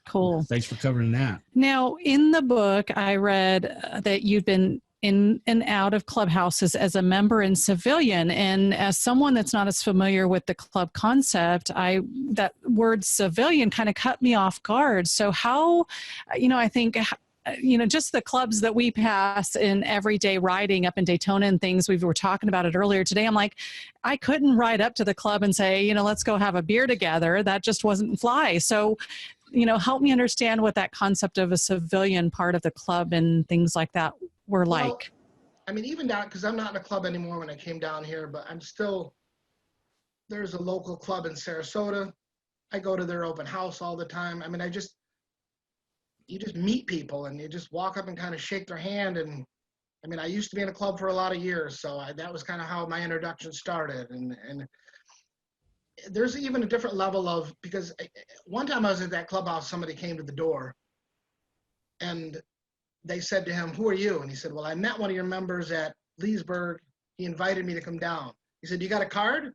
Cool. Thanks for covering that. Now, in the book, I read that you've been in and out of clubhouses as a member and civilian. And as someone that's not as familiar with the club concept, that word civilian kind of cut me off guard. So how, I think, just the clubs that we pass in everyday riding up in Daytona and things, we were talking about it earlier today. I'm like, I couldn't ride up to the club and say, let's go have a beer together. That just wasn't fly. So, help me understand what that concept of a civilian part of the club and things like that were like. I mean, even down, because I'm not in a club anymore when I came down here, but there's a local club in Sarasota. I go to their open house all the time. I mean, you just meet people and you just walk up and kind of shake their hand. And I mean, I used to be in a club for a lot of years, so that was kind of how my introduction started. And there's even a different level of, because one time I was at that clubhouse, somebody came to the door and they said to him, "Who are you?" And he said, "Well, I met one of your members at Leesburg. He invited me to come down." He said, "You got a card?"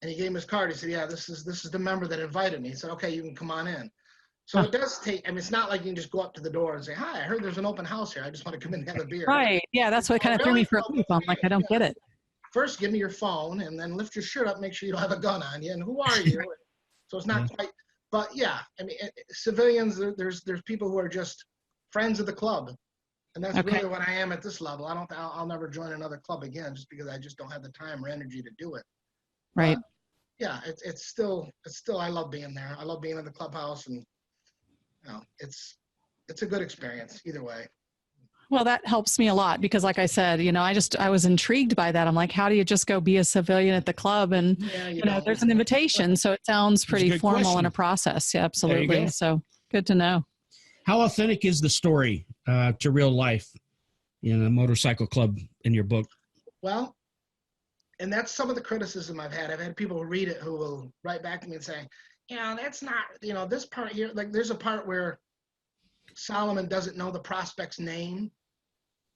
And he gave him his card. He said, "Yeah, this is the member that invited me." He said, "Okay, you can come on in." So it does take, I mean, it's not like you can just go up to the door and say, "Hi, I heard there's an open house here. I just want to come in and have a beer." Right. Yeah, that's what kind of threw me for a loop. I'm like, I don't get it. First, give me your phone and then lift your shirt up, make sure you don't have a gun on you. And who are you? So it's not quite, but yeah, I mean, civilians, there's people who are just friends of the club. And that's really what I am at this level. I'll never join another club again just because I just don't have the time or energy to do it. Right. But yeah, it's still, I love being there. I love being in the clubhouse, and it's a good experience either way. Well, that helps me a lot because, like I said, I was intrigued by that. I'm like, how do you just go be a civilian at the club? And, there's an invitation. So it sounds pretty formal in a process. Yeah, absolutely. So good to know. How authentic is the story to real life in a motorcycle club in your book? Well, and that's some of the criticism I've had. I've had people read it who will write back to me and say, that's not, this part here, like there's a part where Solomon doesn't know the prospect's name.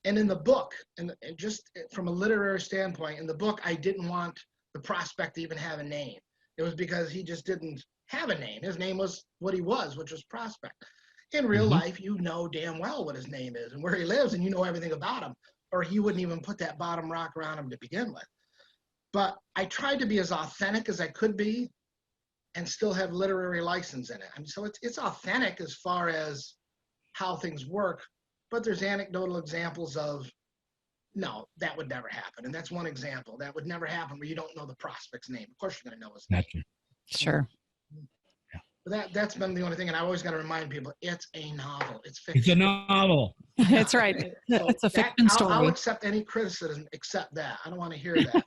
And in the book, and just from a literary standpoint, in the book, I didn't want the prospect to even have a name. It was because he just didn't have a name. His name was what he was, which was Prospect. In real life, you know damn well what his name is and where he lives, and you know everything about him, or he wouldn't even put that bottom rock around him to begin with. But I tried to be as authentic as I could be and still have literary license in it. I mean, so it's authentic as far as how things work, but there's anecdotal examples of, no, that would never happen. And that's one example. That would never happen where you don't know the prospect's name. Of course you're going to know his name. Sure. But that's been the only thing, and I always got to remind people, it's a novel. It's fiction. It's a novel. That's right. So it's a fiction story. I'll accept any criticism except that. I don't want to hear that.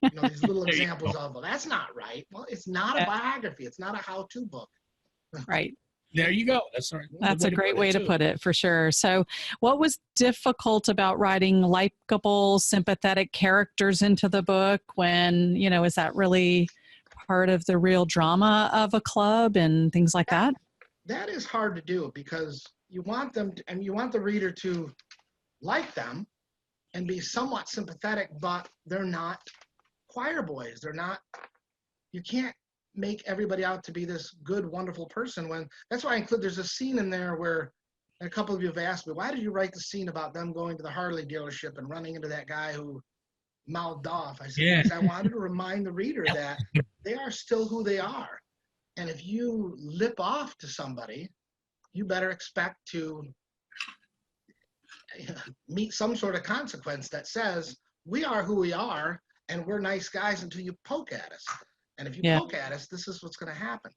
These little examples of, well, that's not right. Well, it's not a biography. It's not a how-to book. Right. There you go. That's right. That's a great way to put it, for sure. So what was difficult about writing likable, sympathetic characters into the book when, is that really part of the real drama of a club and things like that? That is hard to do because you want them to, and you want the reader to like them and be somewhat sympathetic, but they're not choir boys. You can't make everybody out to be this good, wonderful person. That's why there's a scene in there where a couple of you have asked me, why did you write the scene about them going to the Harley dealership and running into that guy who mouthed off? I said, because I wanted to remind the reader that they are still who they are. And if you lip off to somebody, you better expect to meet some sort of consequence that says, we are who we are, and we're nice guys until you poke at us. And if you poke at us, this is what's going to happen.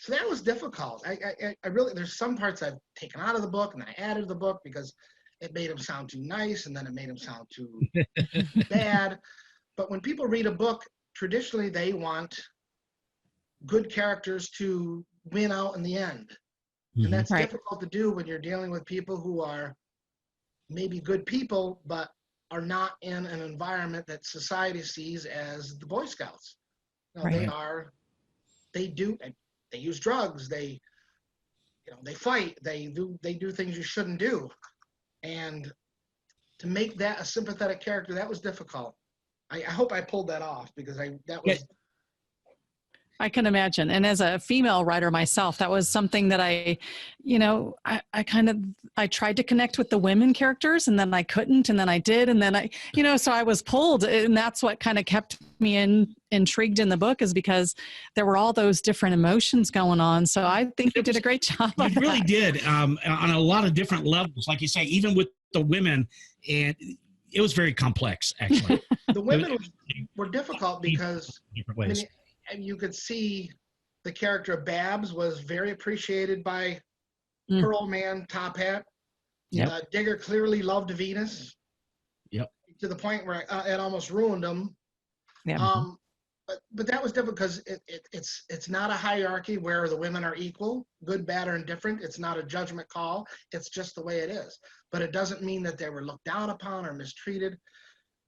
So that was difficult. I really, there's some parts I've taken out of the book and I added to the book because it made him sound too nice, and then it made him sound too bad. But when people read a book, traditionally they want good characters to win out in the end. And that's difficult to do when you're dealing with people who are maybe good people, but are not in an environment that society sees as the Boy Scouts. They use drugs, they fight, they do things you shouldn't do. And to make that a sympathetic character, that was difficult. I hope I pulled that off because I can imagine. And as a female writer myself, that was something that I tried to connect with the women characters, and then I couldn't, and then I did. And then so I was pulled, and that's what kind of kept me intrigued in the book, is because there were all those different emotions going on. So I think you did a great job. You really did, on a lot of different levels, like you say, even with the women, and it was very complex, actually. The women were difficult because different ways. You could see the character of Babs was very appreciated by her old man, Top Hat. Yep. Digger clearly loved Venus. Yep. To the point where it almost ruined him. Yeah. But that was different because it's not a hierarchy where the women are equal, good, bad, or indifferent. It's not a judgment call. It's just the way it is. But it doesn't mean that they were looked down upon or mistreated.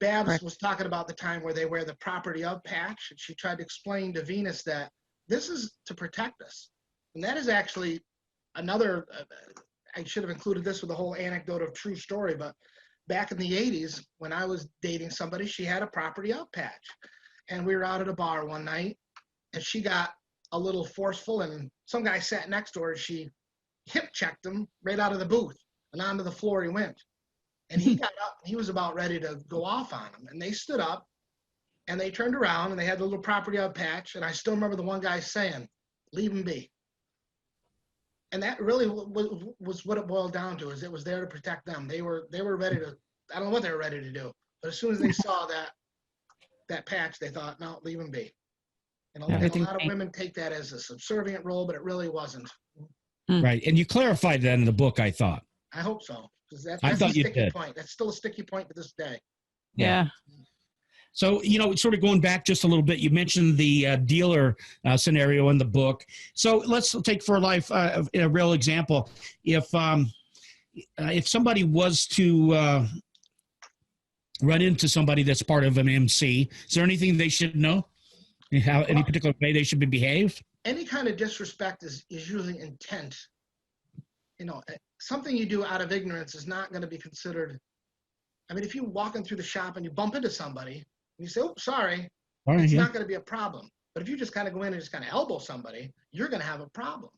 Babs was talking about the time where they wear the property of patch, and she tried to explain to Venus that this is to protect us. And that is actually another, I should have included this with the whole anecdote of true story, but back in the 80s, when I was dating somebody, she had a property of patch. And we were out at a bar one night, and she got a little forceful, and some guy sat next to her, and she hip checked him right out of the booth, and onto the floor he went. And he got up, he was about ready to go off on him. And they stood up, and they turned around, and they had the little property of patch. And I still remember the one guy saying, "Leave him be." And that really was what it boiled down to, is it was there to protect them. They were ready to, I don't know what they were ready to do. But as soon as they saw that patch, they thought, no, leave him be. And a lot of women take that as a subservient role, but it really wasn't. Right. And you clarified that in the book, I thought. I hope so. Because that's a sticky point. That's still a sticky point to this day. Yeah. So, sort of going back just a little bit, you mentioned the dealer scenario in the book. So let's take for life a real example. If somebody was to run into somebody that's part of an MC, is there anything they should know? Any particular way they should be behaved? Any kind of disrespect is usually intent. Something you do out of ignorance is not going to be considered. I mean, if you're walking through the shop and you bump into somebody and you say, "Oh, sorry," it's not going to be a problem. But if you just kind of go in and just kind of elbow somebody, you're going to have a problem.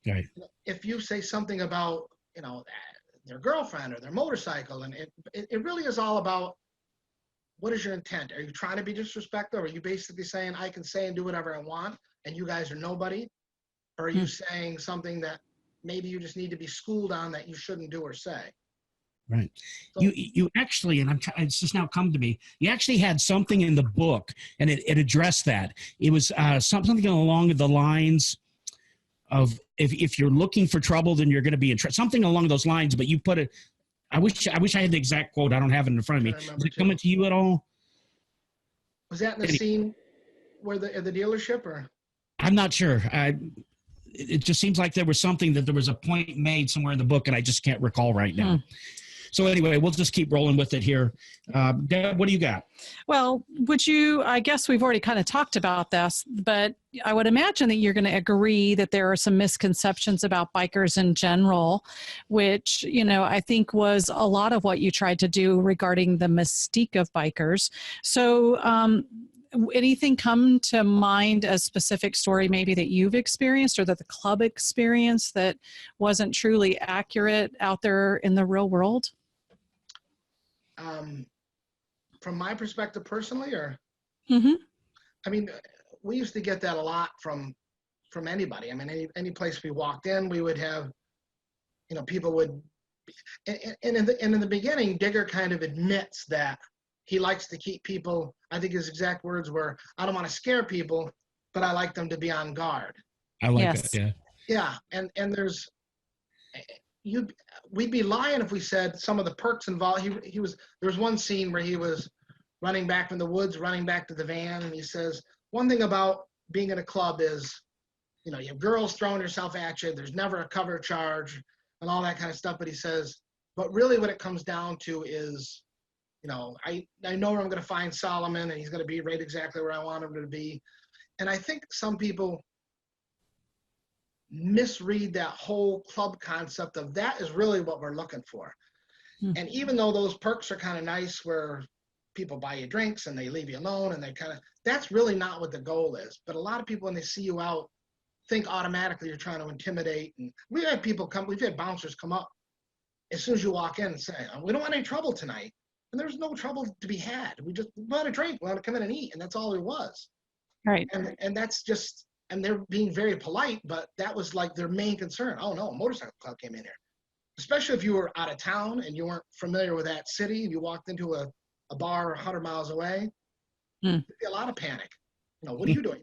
Right. If you say something about, their girlfriend or their motorcycle, and it really is all about, what is your intent? Are you trying to be disrespectful? Or are you basically saying, I can say and do whatever I want, and you guys are nobody? Or are you saying something that maybe you just need to be schooled on that you shouldn't do or say? Right. So, you actually, and it's just now come to me, you actually had something in the book, and it addressed that. It was something along the lines of, if you're looking for trouble, then you're going to be in trouble. Something along those lines, but you put it, I wish I had the exact quote. I don't have it in front of me. Is it coming to you at all? Was that in the scene where the dealership, or? I'm not sure. It just seems like there was something that there was a point made somewhere in the book, and I just can't recall right now. So anyway, we'll just keep rolling with it here. Deb, what do you got? Well, I guess we've already kind of talked about this, but I would imagine that you're going to agree that there are some misconceptions about bikers in general, which, I think was a lot of what you tried to do regarding the mystique of bikers. So, anything come to mind, a specific story maybe that you've experienced or that the club experienced that wasn't truly accurate out there in the real world? From my perspective personally, or? I mean, we used to get that a lot from anybody. I mean, any place we walked in, we would have, people would, and in the beginning, Digger kind of admits that he likes to keep people, I think his exact words were, "I don't want to scare people, but I like them to be on guard." I like that, yeah. Yeah, and we'd be lying if we said some of the perks involved. There was one scene where he was running back from the woods, running back to the van, and he says, one thing about being in a club is, you have girls throwing herself at you, there's never a cover charge, and all that kind of stuff, but he says, but really what it comes down to is, I know where I'm going to find Solomon, and he's going to be right exactly where I want him to be. And I think some people misread that whole club concept of that is really what we're looking for. And even though those perks are kind of nice, where people buy you drinks and they leave you alone, and that's really not what the goal is. But a lot of people, when they see you out, think automatically you're trying to intimidate. And we've had bouncers come up as soon as you walk in and say, we don't want any trouble tonight. And there's no trouble to be had. We want a drink, we want to come in and eat, and that's all there was. Right. And that's just, and they're being very polite, but that was like their main concern. Oh no, a motorcycle club came in here. Especially if you were out of town and you weren't familiar with that city, and you walked into a bar 100 miles away, there'd be a lot of panic. What are you doing?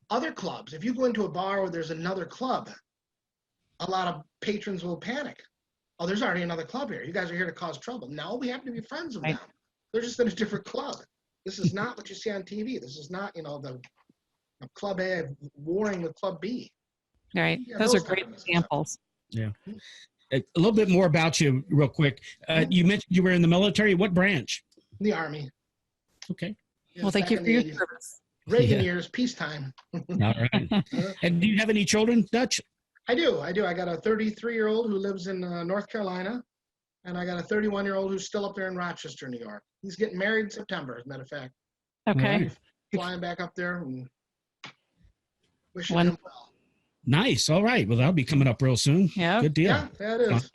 Other clubs, if you go into a bar where there's another club, a lot of patrons will panic. Oh, there's already another club here. You guys are here to cause trouble. No, we happen to be friends with them. They're just in a different club. This is not what you see on TV. This is not, the Club A warring with Club B. Right. Yeah, those are great examples. Yeah. A little bit more about you real quick. You mentioned you were in the military. What branch? The Army. Okay. Yeah, well, thank you for your service. Reagan years, peacetime. All right. And do you have any children, Dutch? I do. I got a 33-year-old who lives in North Carolina, and I got a 31-year-old who's still up there in Rochester, New York. He's getting married in September, as a matter of fact. Okay. Flying back up there and wishing him well. Nice. All right. Well, that'll be coming up real soon. Yeah. Good deal. Yeah, that is.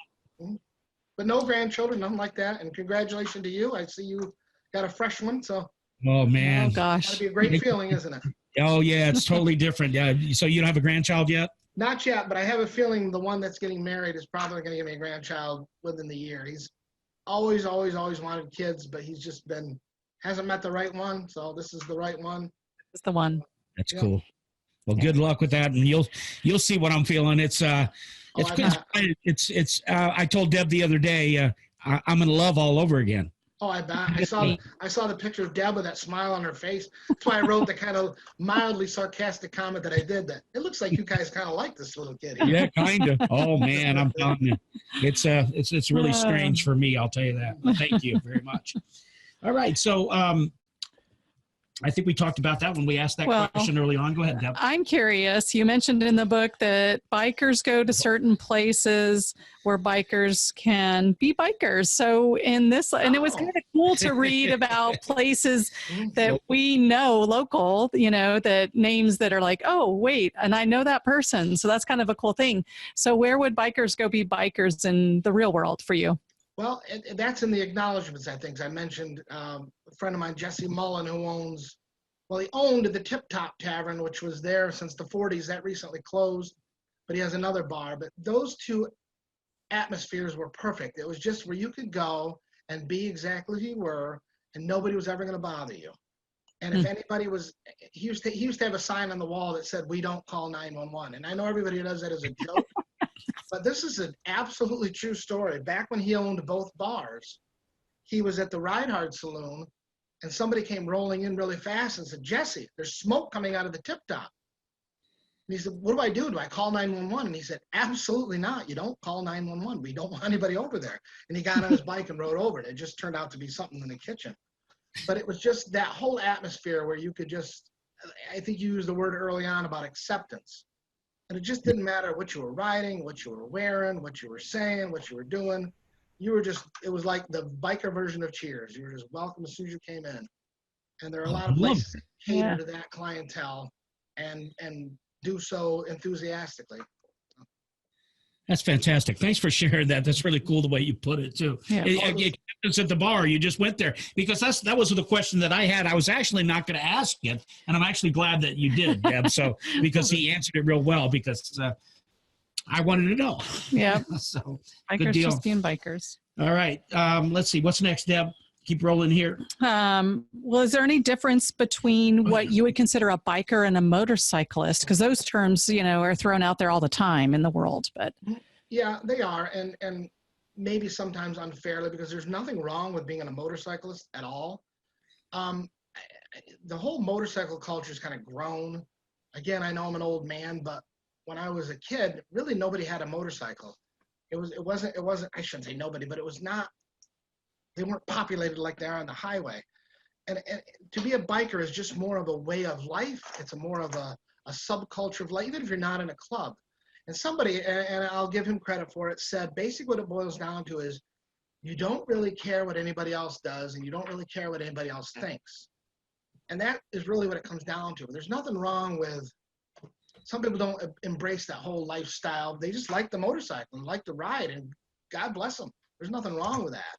But no grandchildren, nothing like that. And congratulations to you. I see you got a fresh one, so. Oh, man. Oh, gosh. That'd be a great feeling, isn't it? Oh, yeah. It's totally different. Yeah. So you don't have a grandchild yet? Not yet, but I have a feeling the one that's getting married is probably going to give me a grandchild within the year. He's always wanted kids, but he's just hasn't met the right one. So this is the right one. It's the one. That's cool. Well, good luck with that, and you'll see what I'm feeling. It's I told Deb the other day, I'm in love all over again. Oh, I bet. I saw the picture of Deb with that smile on her face. That's why I wrote the kind of mildly sarcastic comment that I did. That it looks like you guys kind of like this little kid. Yeah, kind of. Oh man, I'm telling you, it's really strange for me. I'll tell you that. But thank you very much. All right, so I think we talked about that when we asked that question early on. Go ahead, Deb. I'm curious. You mentioned in the book that bikers go to certain places where bikers can be bikers. So in this, and it was kind of cool to read about places that we know local, that names that are like, oh, wait, and I know that person. So that's kind of a cool thing. So where would bikers go be bikers in the real world for you? Well, that's in the acknowledgments, I think. I mentioned a friend of mine, Jesse Mullen, who he owned the Tip Top Tavern, which was there since the 40s. That recently closed, but he has another bar. But those two atmospheres were perfect. It was just where you could go and be exactly who you were, and nobody was ever going to bother you. And if anybody was, he used to have a sign on the wall that said, "We don't call 911." And I know everybody does that as a joke. But this is an absolutely true story. Back when he owned both bars, he was at the Ride Hard Saloon, and somebody came rolling in really fast and said, "Jesse, there's smoke coming out of the Tip Top." And he said, "What do I do? Do I call 911? And he said, "Absolutely not. You don't call 911. We don't want anybody over there." And he got on his bike and rode over it. It just turned out to be something in the kitchen. But it was just that whole atmosphere where you could just, I think you used the word early on about acceptance. And it just didn't matter what you were riding, what you were wearing, what you were saying, what you were doing. It was like the biker version of Cheers. You were just welcome as soon as you came in. And there are a lot of places that cater to that clientele and do so enthusiastically. That's fantastic. Thanks for sharing that. That's really cool the way you put it too. Yeah. It's at the bar. You just went there because that was the question that I had. I was actually not going to ask it, and I'm actually glad that you did, Deb. So because he answered it real well because I wanted to know. Yeah. So bikers good deal. Just being bikers. All right. Let's see. What's next, Deb? Keep rolling here. Well, is there any difference between what you would consider a biker and a motorcyclist? Because those terms, are thrown out there all the time in the world. But yeah, they are, and maybe sometimes unfairly, because there's nothing wrong with being a motorcyclist at all. The whole motorcycle culture has kind of grown. Again, I know I'm an old man, but when I was a kid, really nobody had a motorcycle. It wasn't. I shouldn't say nobody, but it was not. They weren't populated like they are on the highway. And to be a biker is just more of a way of life. It's more of a subculture of life, even if you're not in a club. And somebody, and I'll give him credit for it, said basically what it boils down to is you don't really care what anybody else does, and you don't really care what anybody else thinks. And that is really what it comes down to. There's nothing wrong with, some people don't embrace that whole lifestyle. They just like the motorcycle and like to ride, and God bless them. There's nothing wrong with that.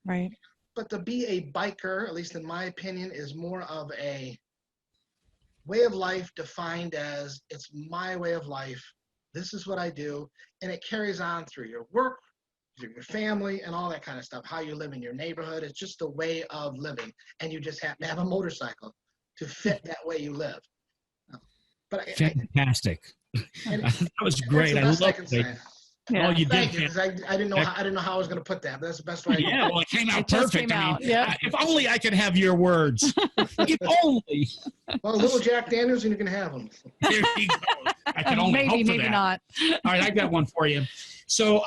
Right. But to be a biker, at least in my opinion, is more of a way of life defined as, it's my way of life. This is what I do. And it carries on through your work, your family, and all that kind of stuff, how you live in your neighborhood. It's just a way of living. And you just happen to have a motorcycle to fit that way live. But fantastic. That was great. I love it. Yeah. Oh, you did. Thank you, I didn't know how I was going to put that, but that's the best way. Yeah, well, it came out perfect. I mean, if only I could have your words. If only. Well, little Jack Daniels, and you can have them. There you go. I can only hope for maybe that. Not. All right, I got one for you. So,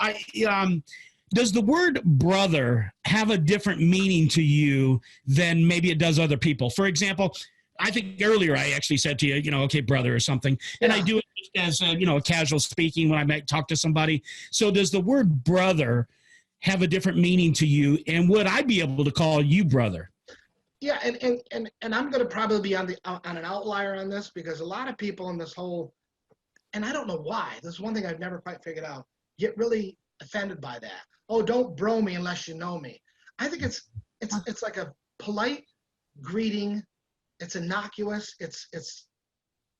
does the word brother have a different meaning to you than maybe it does other people? For example, I think earlier I actually said to you, okay, brother or something. And I do it as, a casual speaking when I might talk to somebody. So does the word brother have a different meaning to you? And would I be able to call you brother? Yeah, and I'm going to probably be on an outlier on this, because a lot of people in this whole, and I don't know why, this is one thing I've never quite figured out, get really offended by that. Oh, don't bro me unless you know me. I think it's like a polite greeting. It's innocuous.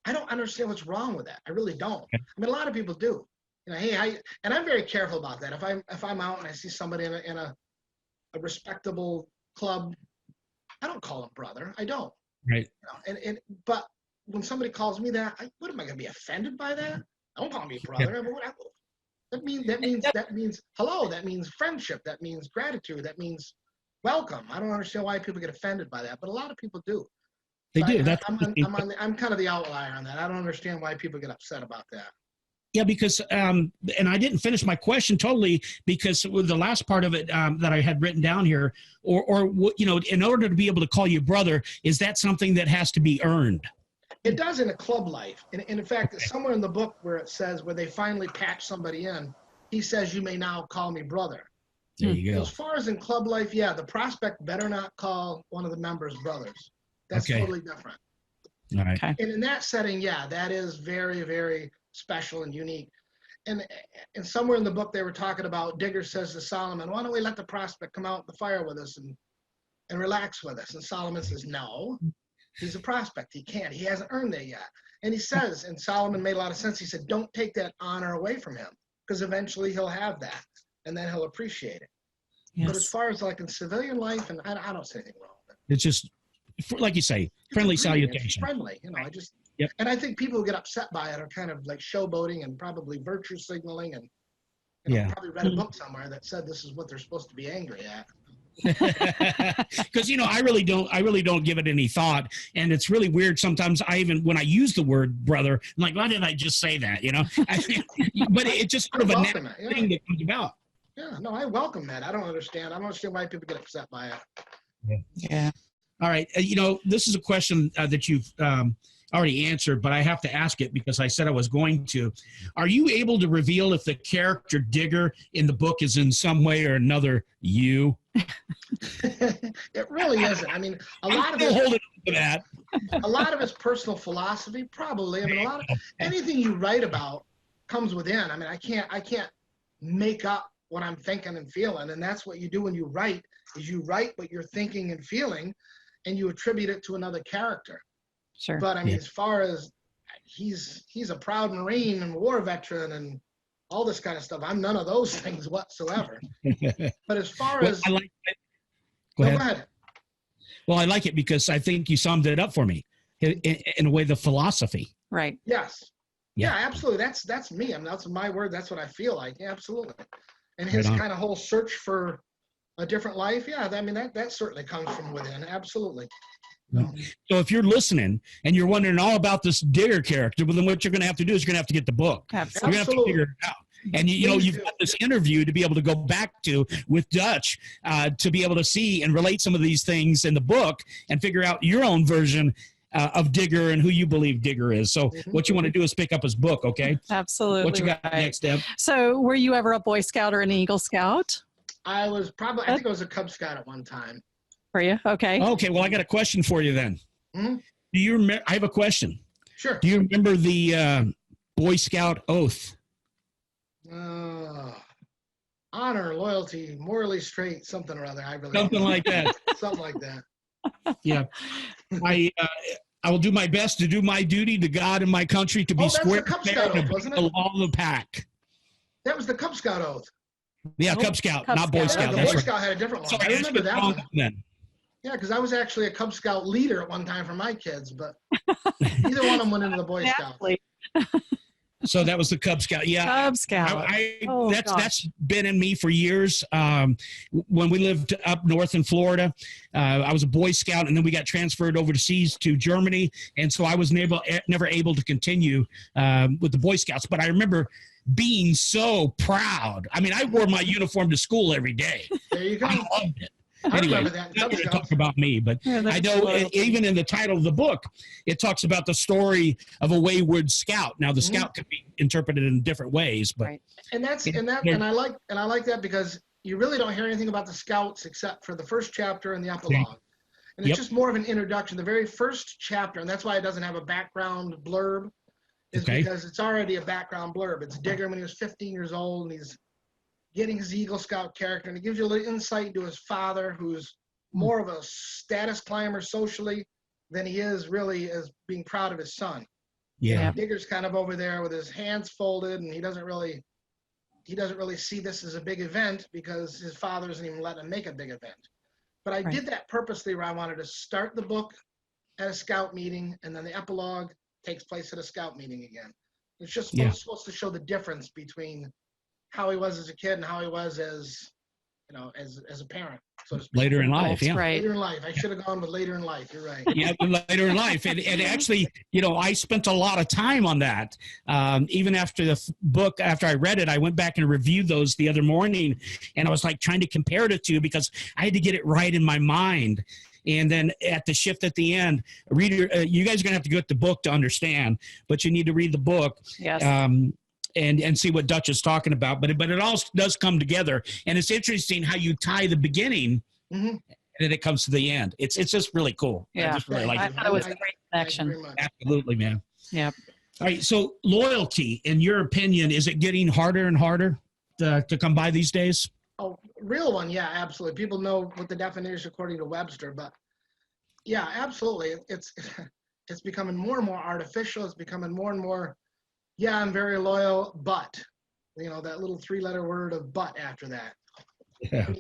I don't understand what's wrong with that. I really don't. I mean, a lot of people do. Hey, and I'm very careful about that. If I'm out and I see somebody in a respectable club, I don't call them brother. I don't. Right. But when somebody calls me that, what am I going to be offended by that? Don't call me brother. That means hello. That means friendship. That means gratitude. That means welcome. I don't understand why people get offended by that, but a lot of people do. They so do. I'm kind of the outlier on that. I don't understand why people get upset about that. Yeah, because, and I didn't finish my question totally, because with the last part of it that I had written down here, or in order to be able to call you brother, is that something that has to be earned? It does in a club life. And in fact, somewhere in the book where it says, where they finally patch somebody in, he says, you may now call me brother. There you go. As far as in club life, yeah, the prospect better not call one of the members brothers. That's totally different. All right. Okay. And in that setting, yeah, that is very, very special and unique. And somewhere in the book, they were talking about, Digger says to Solomon, why don't we let the prospect come out the fire with us and relax with us? And Solomon says, no, he's a prospect. He can't. He hasn't earned that yet. And he says, and Solomon made a lot of sense, he said, don't take that honor away from him, because eventually he'll have that, and then he'll appreciate it. Yes. But as far as like in civilian life, and I don't see anything wrong with it. It's just, like you say, friendly salutation. It's friendly, Yep. And I think people who get upset by it are kind of like showboating and probably virtue signaling, and probably read a book somewhere that said this is what they're supposed to be angry at. Because I really don't give it any thought, and it's really weird sometimes. When I use the word brother, I'm like, why did I just say that? But it's just sort of a natural thing that comes about. Yeah, no, I welcome that. I don't understand why people get upset by it. Yeah. All right. This is a question that you've already answered, but I have to ask it because I said I was going to. Are you able to reveal if the character Digger in the book is in some way or another you? It really isn't. I mean, a lot of it's personal philosophy, probably. I mean, anything you write about comes within. I mean, I can't make up what I'm thinking and feeling, and that's what you do when you write. Is you write what you're thinking and feeling, and you attribute it to another character. Sure. But I mean, as far as he's a proud Marine and war veteran and all this kind of stuff, I'm none of those things whatsoever. But as far as go ahead. Well, I like it because I think you summed it up for me in a way, the philosophy. Right. Yes. Yeah, absolutely. That's me. I mean, that's my word. That's what I feel like. Yeah, absolutely. And his kind of whole search for a different life. Yeah. I mean, that certainly comes from within. Absolutely. So if you're listening and you're wondering all about this Digger character, well, then what you're going to have to do is you're going to have to get the book. Absolutely. You're going to have to figure it out. And you've got this interview to be able to go back to with Dutch to be able to see and relate some of these things in the book and figure out your own version of Digger and who you believe Digger is. So what you want to do is pick up his book, okay? Absolutely. What you got next, Deb? So were you ever a Boy Scout or an Eagle Scout? I was probably, I think I was a Cub Scout at one time. Were you? Okay. Okay, well, I got a question for you then. Hmm? Do you remember? I have a question. Sure. Do you remember the Boy Scout oath? Honor, loyalty, morally straight, something or other. I really Something like that. Something like that. Yeah. I will do my best to do my duty to God and my country, to be That's square the Cub Scout oath, wasn't it? the law of the pack. That was the Cub Scout oath. Yeah, Nope. Cub Scout, Cub not Boy Scout. Scout. The That's Boy right. Scout had a different one. So I remember that one. Then. Yeah, because I was actually a Cub Scout leader at one time for my kids, but neither one of them went into the Boy Scouts. Exactly. So that was the Cub Scout. Yeah. Cub Scout. That's been in me for years. When we lived up north in Florida, I was a Boy Scout, and then we got transferred overseas to Germany, and so I was never able to continue with the Boy Scouts. But I remember being so proud. I mean, I wore my uniform to school every day. There you go. I loved it. I Anyway, remember that. not going to talk about me, but I know even in the title of the book, it talks about the story of a wayward scout. Now, the scout can be interpreted in different ways, but Right. And I like that because you really don't hear anything about the Scouts except for the first chapter and the epilogue. And it's just more of an introduction. The very first chapter, and that's why it doesn't have a background blurb, is because it's already a background blurb. It's Digger when he was 15 years old, and he's getting his Eagle Scout character, and it gives you a little insight into his father, who's more of a status climber socially than he is really as being proud of his son. yeah. Digger's kind of over there with his hands folded, and he doesn't really see this as a big event because his father doesn't even let him make a big event. But I did that purposely, where I wanted to start the book at a Scout meeting, and then the epilogue takes place at a Scout meeting again. It's just supposed to show the difference between how he was as a kid and how he was as a parent, so to speak. Later in life, Right. Later in life. I should have gone with later in life. You're right. Yeah, later in life. And actually, I spent a lot of time on that. Even after the book, after I read it, I went back and reviewed those the other morning, and I was like trying to compare the two because I had to get it right in my mind. And then at the shift at the end, reader, you guys are going to have to get the book to understand, but you need to read the book. Yes. And see what Dutch is talking about. But it all does come together. And it's interesting how you tie the beginning and then it comes to the end. It's just really cool. Yeah. I just really like I it. thought it was a great connection. Absolutely, man. Yeah. All right. So loyalty, in your opinion, is it getting harder and harder to come by these days? Oh, real one. Yeah, absolutely. People know what the definition is according to Webster, but yeah, absolutely. It's becoming more and more artificial. It's becoming more and more, yeah, I'm very loyal, but, that little 3-letter word of but after that. Yeah.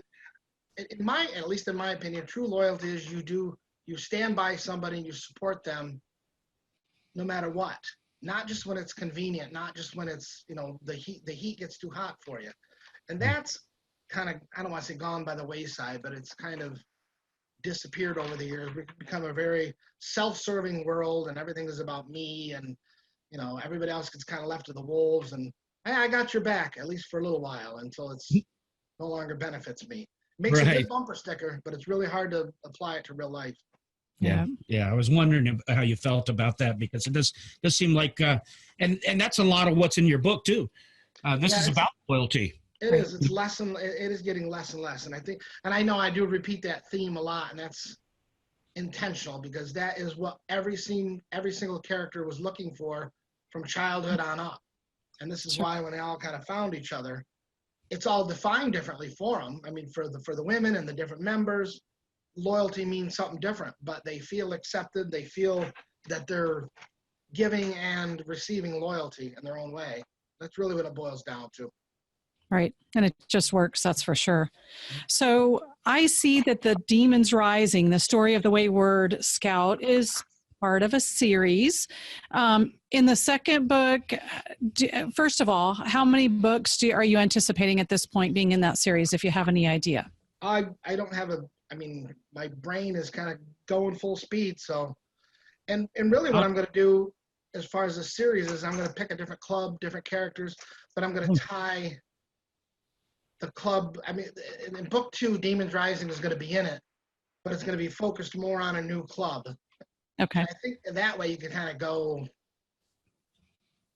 At least in my opinion, true loyalty is you stand by somebody and you support them no matter what. Not just when it's convenient, not just when it's, the heat gets too hot for you. And that's kind of, I don't want to say gone by the wayside, but it's kind of disappeared over the years. We've become a very self-serving world, and everything is about me, and everybody else gets kind of left to the wolves, and hey, I got your back, at least for a little while, until it's no longer benefits me. It makes a good bumper sticker, but it's really hard to apply it to real life. Yeah. I was wondering how you felt about that, because it does seem like, and that's a lot of what's in your book too. This is about loyalty. It is. It's it is getting less and less. And I know I do repeat that theme a lot, and that's intentional, because that is what every single character was looking for from childhood on up. And this is why when they all kind of found each other, it's all defined differently for them. I mean, for the women and the different members, loyalty means something different, but they feel accepted. They feel that they're giving and receiving loyalty in their own way. That's really what it boils down to. Right. And it just works, that's for sure. So I see that the Demons Rising, the story of the Wayward Scout, is part of a series. In the second book, first of all, how many books are you anticipating at this point being in that series, if you have any idea? I don't have my brain is kind of going full speed. So, and really what I'm going to do as far as the series is I'm going to pick a different club, different characters, but I'm going to tie the club. I mean, in book 2, Demons Rising is going to be in it, but it's going to be focused more on a new club. Okay. And I think that way you can kind of go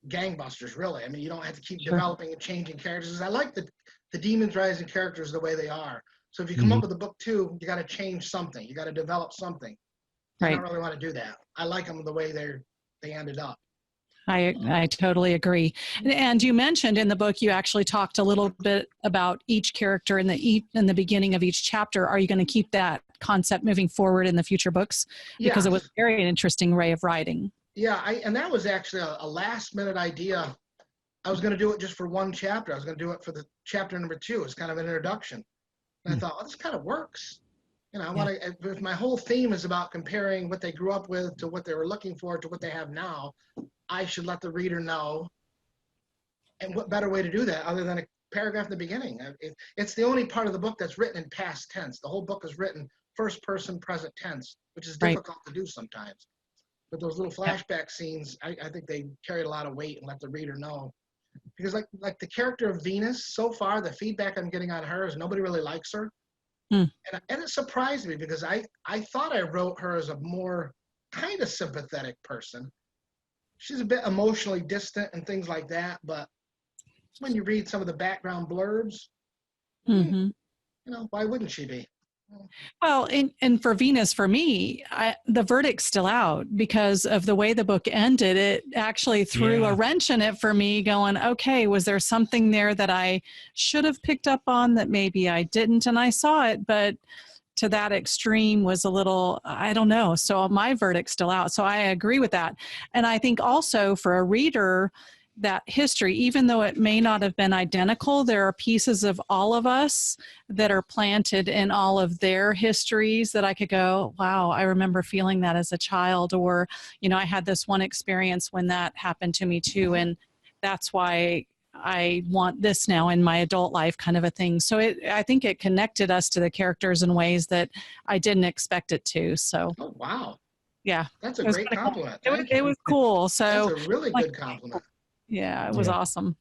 gangbusters, really. I mean, you don't have to keep developing and changing characters. I like the Demons Rising characters the way they are. So if you come up with a book 2, you got to change something. You got to develop something. I don't really want to do that. I like them the way they ended up. I totally agree. And you mentioned in the book, you actually talked a little bit about each character in the beginning of each chapter. Are you going to keep that concept moving forward in the future books? Because it was very an interesting way of writing. Yeah, and that was actually a last minute idea. I was going to do it just for one chapter. I was going to do it for the chapter number 2. It's kind of an introduction. And I thought, this kind of works. You know, if my whole theme is about comparing what they grew up with to what they were looking for to what they have now, I should let the reader know. And what better way to do that other than a paragraph in the beginning? It's the only part of the book that's written in past tense. The whole book is written first person present tense, which is difficult to do sometimes. But those little flashback scenes, I think they carried a lot of weight and let the reader know. Because like the character of Venus, so far the feedback I'm getting on her is nobody really likes her. And it surprised me because I thought I wrote her as a more kind of sympathetic person. She's a bit emotionally distant and things like that, but when you read some of the background blurbs, you know, why wouldn't she be? Well, and for Venus, for me, the verdict's still out because of the way the book ended. It actually threw a wrench in it for me going, okay, was there something there that I should have picked up on that maybe I didn't? And I saw it, but to that extreme was a little, I don't know. So my verdict's still out. So I agree with that. And I think also for a reader, that history, even though it may not have been identical, there are pieces of all of us that are planted in all of their histories that I could go, wow, I remember feeling that as a child, or, you know, I had this one experience when that happened to me too. And that's why I want this now in my adult life, kind of a thing. So I think it connected us to the characters in ways that I didn't expect it to. So, oh, wow. Yeah. That's a great compliment. Cool. It was cool. So that's a really good compliment. Yeah, it was awesome.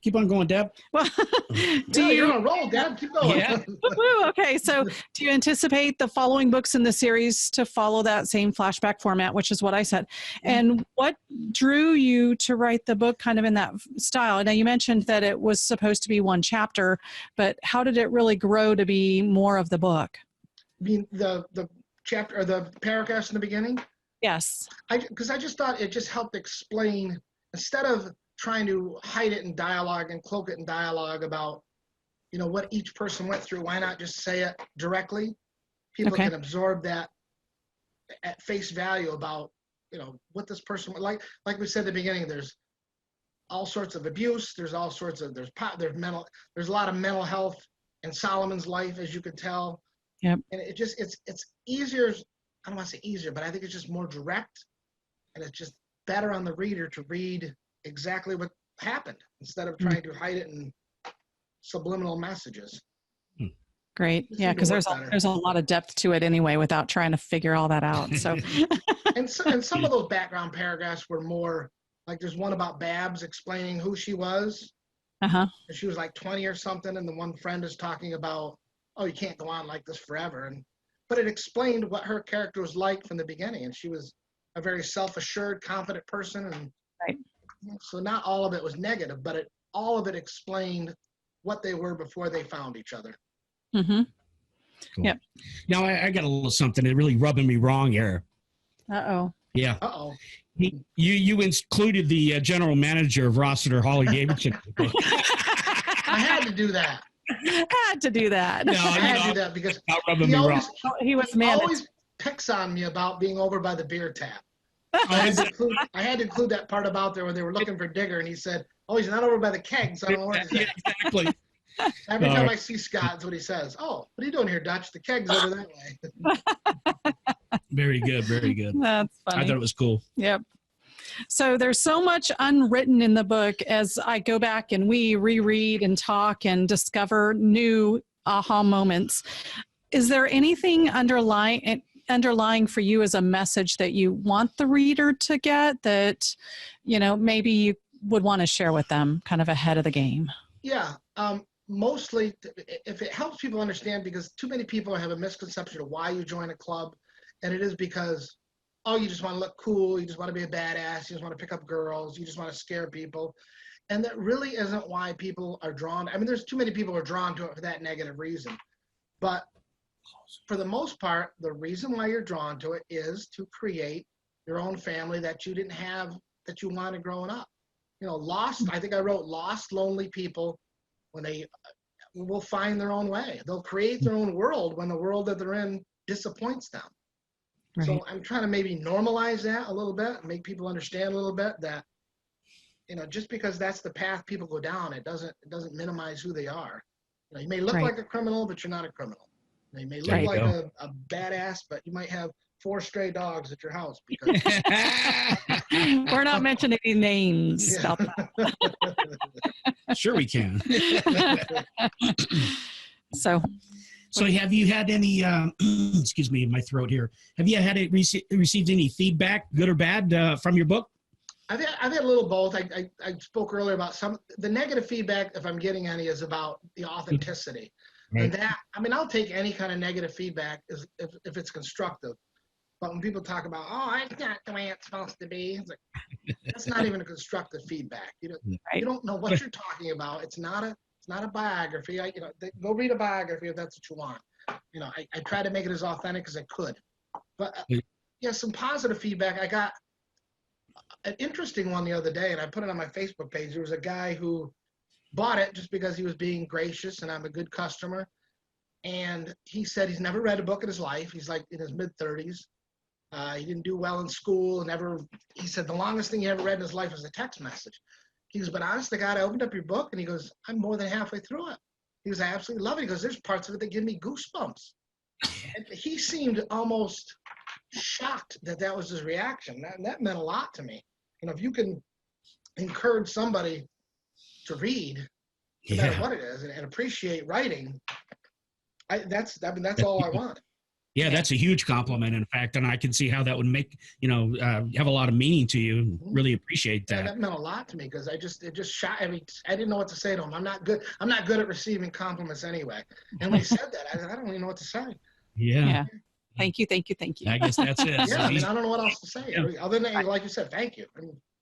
Keep on going, Deb. Well, you're on a roll, Deb. Keep going. Yeah. Okay, so do you anticipate the following books in the series to follow that same flashback format, which is what I said? And what drew you to write the book kind of in that style? Now, you mentioned that it was supposed to be one chapter, but how did it really grow to be more of the book? I mean, the chapter or the paragraphs in the beginning? Yes. Because I just thought it just helped explain, instead of trying to hide it in dialogue and cloak it in dialogue about, you know, what each person went through, why not just say it directly? People can absorb that at face value about, you know, what this person, like we said at the beginning, there's all sorts of abuse, there's all sorts of, there's a lot of mental health in Solomon's life, as you could tell. Yep. And it just, it's easier, I don't want to say easier, but I think it's just more direct, and it's just better on the reader to read exactly what happened instead of trying to hide it in subliminal messages. Great. Yeah, because there's a lot of depth to it anyway without trying to figure all that out. So and some of those background paragraphs were more like, there's one about Babs explaining who she was. And she was like 20 or something, and the one friend is talking about, oh, you can't go on like this forever. But it explained what her character was like from the beginning, and she was a very self-assured, confident person. And so not all of it was negative, but all of it explained what they were before they found each other. Cool. Yep. Now I got a little something that really rubbing me wrong here. Uh-oh. Yeah. Uh-oh. You included the general manager of Rossiter Harley Davidson. I had to do that. Had to do that. No, I had to do that because he always picks on me about being over by the beer tap. I had to include that part about there where they were looking for Digger, and he said, oh, he's not over by the kegs. I don't know what he's at. Exactly. Every time I see Scott, that's what he says. Oh, what are you doing here, Dutch? The keg's over that way. Very good. Very good. That's funny. I thought it was cool. Yep. So there's so much unwritten in the book as I go back and we reread and talk and discover new aha moments. Is there anything underlying for you as a message that you want the reader to get that, you know, maybe you would want to share with them kind of ahead of the game? Yeah. Mostly, if it helps people understand, because too many people have a misconception of why you join a club, and it is because, oh, you just want to look cool, you just want to be a badass, you just want to pick up girls, you just want to scare people. And that really isn't why people are drawn. I mean, there's too many people who are drawn to it for that negative reason. But for the most part, the reason why you're drawn to it is to create your own family that you didn't have, that you wanted growing up. You know, lost, I think I wrote lost, lonely people, when they will find their own way. They'll create their own world when the world that they're in disappoints them. Right. So I'm trying to maybe normalize that a little bit, make people understand a little bit that, you know, just because that's the path people go down, it doesn't minimize who they are. You know, you may look like a criminal, but you're not a criminal. You may look like a badass, but you might have 4 stray dogs at your house. Because we're not mentioning any names about that. Sure we can. So have you had any, excuse me, in my throat here. Have you received any feedback, good or bad, from your book? I've had a little both. I spoke earlier about the negative feedback, if I'm getting any, is about the authenticity. Right. And that, I mean, I'll take any kind of negative feedback if it's constructive. But when people talk about, oh, it's not the way it's supposed to be, it's like, that's not even a constructive feedback. You don't know what you're talking about. It's not a biography. Go read a biography if that's what you want. You know, I try to make it as authentic as I could. But some positive feedback. I got an interesting one the other day, and I put it on my Facebook page. There was a guy who bought it just because he was being gracious and I'm a good customer. And he said he's never read a book in his life. He's like in his mid-30s. He didn't do well in school. He said the longest thing he ever read in his life was a text message. He goes, but honest to God, I opened up your book, and he goes, I'm more than halfway through it. He goes, I absolutely love it. He goes, there's parts of it that give me goosebumps. And he seemed almost shocked that was his reaction. That meant a lot to me. You know, if you can encourage somebody to read, no matter what it is, and appreciate writing, that's all I want. Yeah, that's a huge compliment, in fact, and I can see how that would make, have a lot of meaning to you. Really appreciate that. Yeah, that meant a lot to me because it just shot. I mean, I didn't know what to say to him. I'm not good at receiving compliments anyway. And when he said that, I don't even know what to say. Yeah. Thank you. I guess that's it. Yeah, I mean, I don't know what else to say. Other than, like you said, thank you.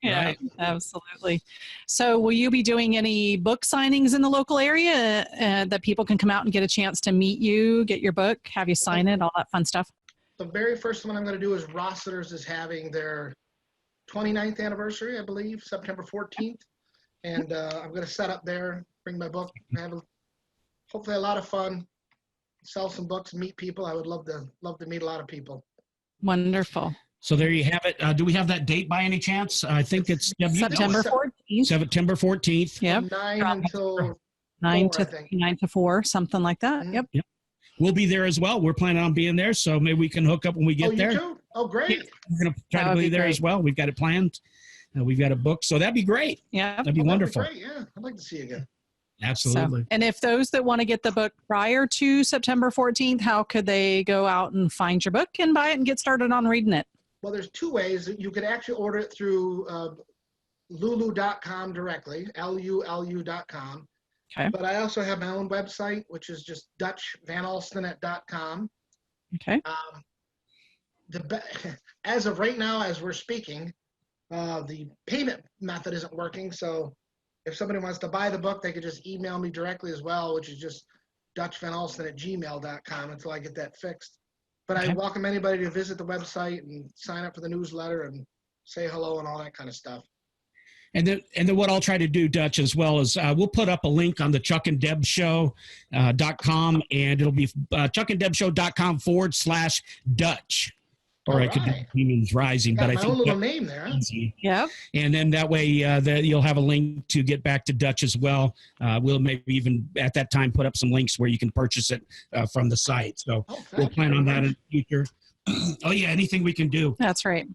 Yeah, right. Absolutely. So will you be doing any book signings in the local area that people can come out and get a chance to meet you, get your book, have you sign it, all that fun stuff? The very first one I'm going to do is Rossiter's is having their 29th anniversary, I believe, September 14th. And I'm going to set up there, bring my book, have hopefully a lot of fun, sell some books, meet people. I would love to meet a lot of people. Wonderful. So there you have it. Do we have that date by any chance? I think it's September 14th. September 14th. Yep. 9 to 4, something like that. Mm-hmm. Yep. We'll be there as well. We're planning on being there, so maybe we can hook up when we get there. You too? Oh, great. We're going to try to be there as well. We've got it planned. We've got a book, so that'd be great. Yeah. That'd be wonderful. That'd be great. Yeah, I'd like to see you again. Absolutely. So, and if those that want to get the book prior to September 14th, how could they go out and find your book and buy it and get started on reading it? Well, there's 2 ways. You could actually order it through lulu.com directly, lulu.com. Okay. But I also have my own website, which is just dutchvanalstin.com. Okay. As of right now, as we're speaking, the payment method isn't working. So if somebody wants to buy the book, they could just email me directly as well, which is just dutchvanalstin@gmail.com until I get that fixed. But I welcome anybody to visit the website and sign up for the newsletter and say hello and all that kind of stuff. And then what I'll try to do, Dutch, as well, is we'll put up a link on the Chuck-n-Deb show.com, and it'll be chuckandebshow.com/Dutch. Or I could do Demons Rising, but I think my own little name there. Yeah. And then that way you'll have a link to get back to Dutch as well. We'll maybe even at that time put up some links where you can purchase it from the site. So we'll plan on that in the future. Oh yeah, anything we can do. That's right.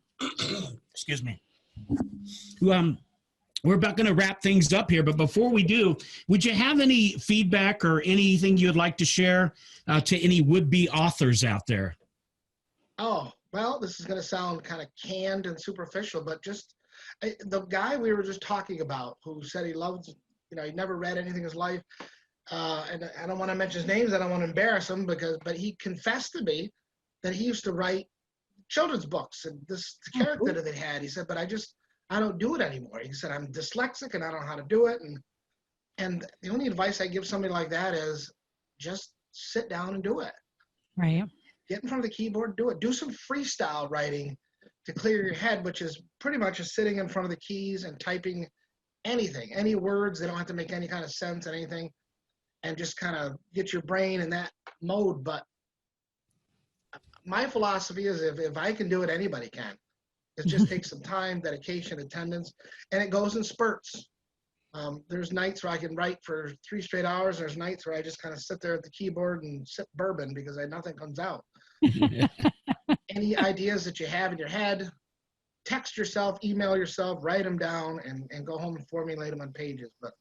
Excuse me. We're about going to wrap things up here, but before we do, would you have any feedback or anything you'd like to share to any would-be authors out there? Oh, well, this is going to sound kind of canned and superficial, but just the guy we were just talking about who said he loves, he never read anything in his life. And I don't want to mention his names. I don't want to embarrass him but he confessed to me that he used to write children's books and the character that they had. He said, but I I don't do it anymore. He said, I'm dyslexic and I don't know how to do it. And the only advice I give somebody like that is just sit down and do it. Right. Get in front of the keyboard, do it. Do some freestyle writing to clear your head, which is pretty much just sitting in front of the keys and typing anything, any words. They don't have to make any kind of sense, anything, and just kind of get your brain in that mode. But my philosophy is if I can do it, anybody can. It just takes some time, dedication, attendance, and it goes in spurts. There's nights where I can write for 3 straight hours. There's nights where I just kind of sit there at the keyboard and sip bourbon because nothing comes out. Any ideas that you have in your head, text yourself, email yourself, write them down, and go home and formulate them on pages. But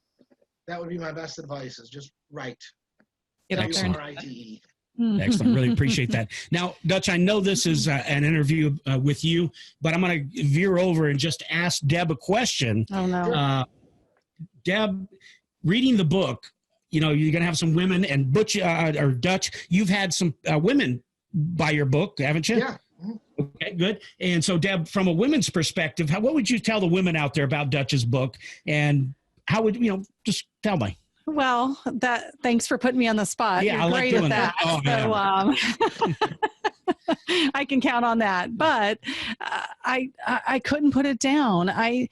that would be my best advice, is just write. W-R-I-T-E. Excellent. Really appreciate that. Now, Dutch, I know this is an interview with you, but I'm going to veer over and just ask Deb a question. Oh, no. Deb, reading the book, you're going to have some women, and Butch or Dutch, you've had some women buy your book, haven't you? Yeah. Okay, good. And so, Deb, from a women's perspective, what would you tell the women out there about Dutch's book, and how would just tell me? Well, thanks for putting me on the spot. Yeah, You're I like great doing at that. So I can count on that. But I couldn't put it down. As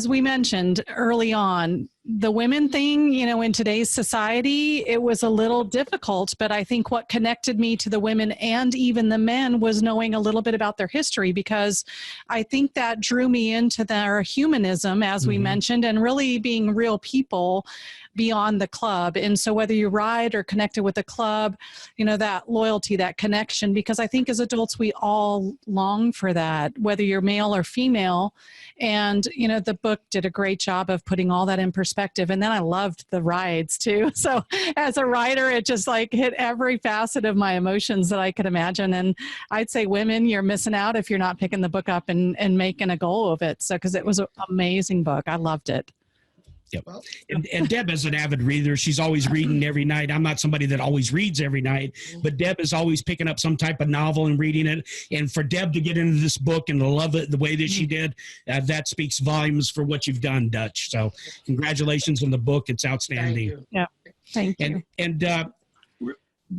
we mentioned early on, the women thing, in today's society, it was a little difficult, but I think what connected me to the women and even the men was knowing a little bit about their history, because I think that drew me into their humanism, as we mentioned, and really being real people beyond the club. And so whether you ride or connected with the club, that loyalty, that connection, because I think as adults, we all long for that, whether you're male or female. And, the book did a great job of putting all that in perspective. And then I loved the rides too. So as a rider, it just hit every facet of my emotions that I could imagine. And I'd say women, you're missing out if you're not picking the book up and making a goal of it. So, because it was an amazing book. I loved it. Yep. And Deb is an avid reader. She's always reading every night. I'm not somebody that always reads every night, but Deb is always picking up some type of novel and reading it. And for Deb to get into this book and to love it the way that she did, that speaks volumes for what you've done, Dutch. So congratulations on the book. It's outstanding. Thank you. Yeah. Thank you. And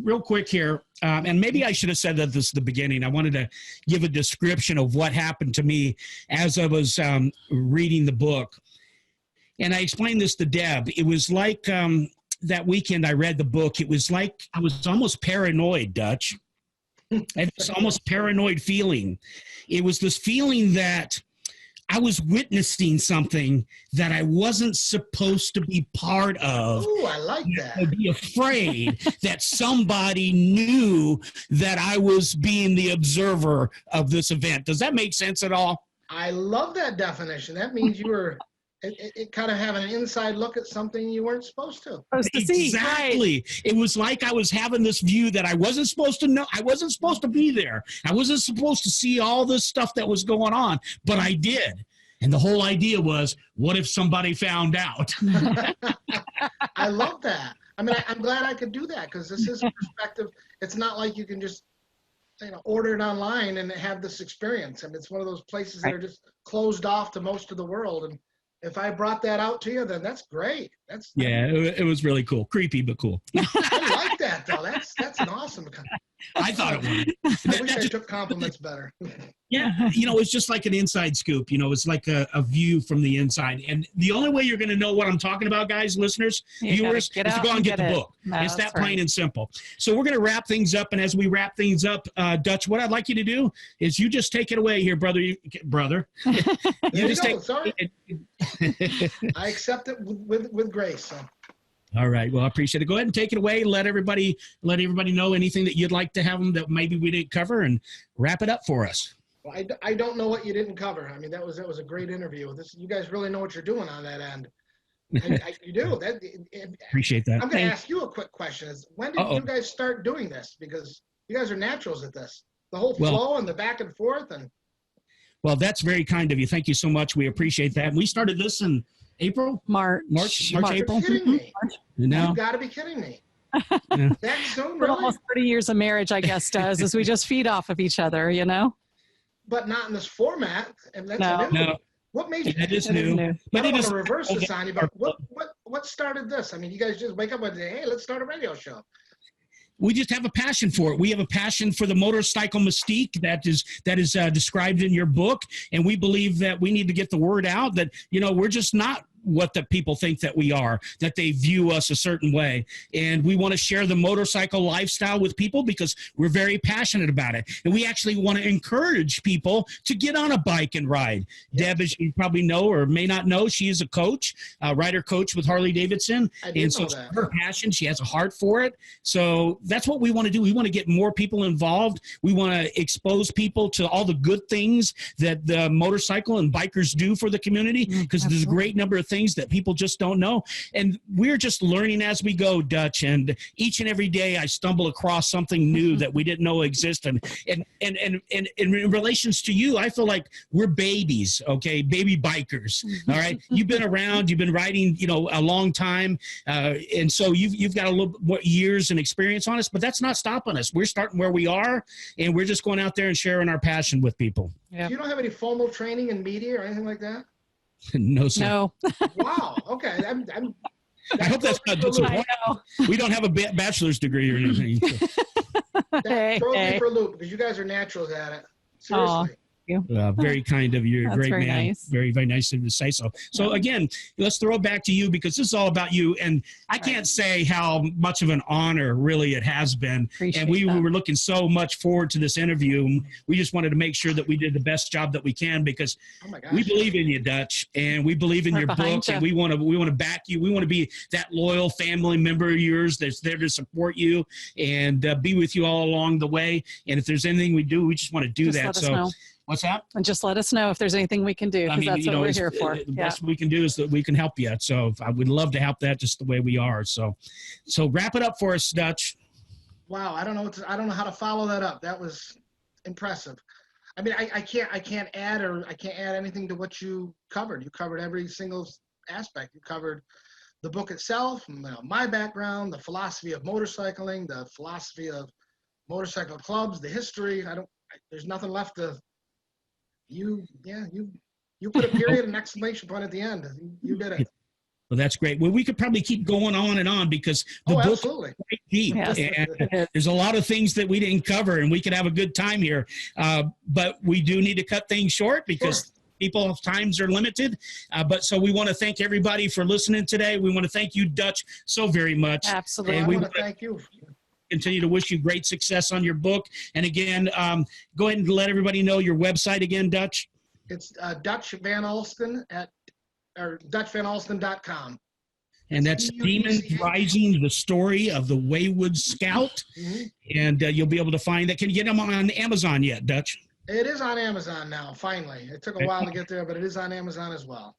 real quick here, and maybe I should have said that this at the beginning. I wanted to give a description of what happened to me as I was reading the book. And I explained this to Deb. It was like that weekend I read the book. It was like I was almost paranoid, Dutch. I had this almost paranoid feeling. It was this feeling that I was witnessing something that I wasn't supposed to be part of. Oh, I like that. I'd be afraid that somebody knew that I was being the observer of this event. Does that make sense at all? I love that definition. That means you were it kind of having an inside look at something you weren't supposed to. Exactly. Right. It was like I was having this view that I wasn't supposed to know. I wasn't supposed to be there. I wasn't supposed to see all this stuff that was going on, but I did. And the whole idea was, what if somebody found out? I love that. I mean, I'm glad I could do that, because this is a perspective. It's not like you can just order it online and have this experience. I mean, it's one of those places that are just closed off to most of the world. And if I brought that out to you, then that's great. It was really cool. Creepy, but cool. I like that, though. That's an awesome. I thought it was. I wish I took compliments better. Yeah, it's just like an inside scoop. It's like a view from the inside. And the only way you're going to know what I'm talking about, guys, listeners, viewers, is to go out and get the book. It's that plain and simple. So we're going to wrap things up. And as we wrap things up, Dutch, what I'd like you to do is you just take it away here, brother. You just take. Sorry. I accept it with grace. So. All right. Well, I appreciate it. Go ahead and take it away. Let everybody know anything that you'd like to have them that maybe we didn't cover, and wrap it up for us. Well, I don't know what you didn't cover. I mean, that was a great interview. You guys really know what you're doing on that end. You do. Appreciate that. I'm going to ask you a quick question. When did you guys start doing this? Because you guys are naturals at this. The whole flow and the back and forth. Well, that's very kind of you. Thank you so much. We appreciate that. We started this in April? March, April. You're kidding me. No. You've got to be kidding me. Yeah. That soon, For really? almost 30 years of marriage, I guess, does, is we just feed off of each other, but not in this format. And that's No. new. No. What made you? That is It is new. new. But I don't it want is to reverse this on you, but what started this? I mean, you guys just wake up and say, hey, let's start a radio show. we just have a passion for it. We have a passion for the motorcycle mystique that is described in your book, and we believe that we need to get the word out that, you know, we're just not what the people think that we are, that they view us a certain way. And we want to share the motorcycle lifestyle with people because we're very passionate about it. And we actually want to encourage people to get on a bike and ride. Yes. Deb, as you probably know or may not know, she is a coach, a rider coach with Harley Davidson. And so her passion, she has a heart for it. So that's what we want to do. We want to get more people involved. We want to expose people to all the good things that the motorcycle and bikers do for the community, because there's a great number of things that people just don't know. And we're just learning as we go, Dutch. And each and every day I stumble across something new that we didn't know existed. And in relations to you, I feel like we're babies, okay? Baby bikers, all right? You've been around, you've been riding, you know, a long time. And so you've got a little more years and experience on us, but that's not stopping us. We're starting where we are, and we're just going out there and sharing our passion with people. Yep. You don't have any formal training in media or anything like that? No, sir. No. Wow. Okay. I hope that's not disappointing. We don't have a bachelor's degree or anything. That throws me for a loop because you guys are naturals at it. Seriously. Very kind of you. You're a great man. Nice. Very, very nice of you to say so. So again, let's throw it back to you because this is all about you. And I can't say how much of an honor really it has been. Appreciate and we that. were looking so much forward to this interview. We just wanted to make sure that we did the best job that we can because we believe in you, Dutch, and we believe in your book, and we want to back you. We want to be that loyal family member of yours that's there to support you and be with you all along the way. And if there's anything we do, we just want to do that. So. What's that? And just let us know if there's anything we can do, because that's what we're here for. The best we can do is that we can help you. So I would love to help that just the way we are. So wrap it up for us, Dutch. Wow, I don't know how to follow that up. That was impressive. I mean, I can't add anything to what you covered. You covered every single aspect. You covered the book itself, my background, the philosophy of motorcycling, the philosophy of motorcycle clubs, the history. There's nothing left to. You put a period and exclamation point at the end. You did it. Well, that's great. Well, we could probably keep going on and on because the book is quite deep. Yes. And there's a lot of things that we didn't cover, and we could have a good time here. But we do need to cut things short because people's times are limited. But so we want to thank everybody for listening today. We want to thank you, Dutch, so very much. Absolutely. And I want to thank you. Continue to wish you great success on your book. And again, go ahead and let everybody know your website again, Dutch. It's Dutch Van Alstin or DutchVanAlstin.com. And that's Demons Rising, the story of the Wayward Scout. And you'll be able to find that. Can you get them on Amazon yet, Dutch? It is on Amazon now, finally. It took a while to get there, but it is on Amazon as well.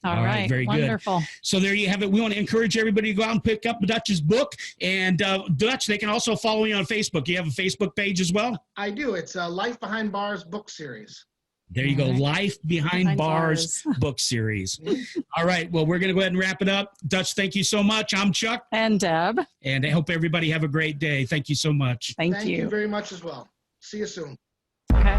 All right. Very Wonderful. Good. So there you have it. We want to encourage everybody to go out and pick up Dutch's book. And Dutch, they can also follow you on Facebook. You have a Facebook page as well? I do. It's a Life Behind Bars book series. There you go. Life Behind Bars book series. All right. Well, we're going to go ahead and wrap it up. Dutch, thank you so much. I'm Chuck. And Deb. And I hope everybody have a great day. Thank you so much. Thank you. Thank you very much as well. See you soon. Okay.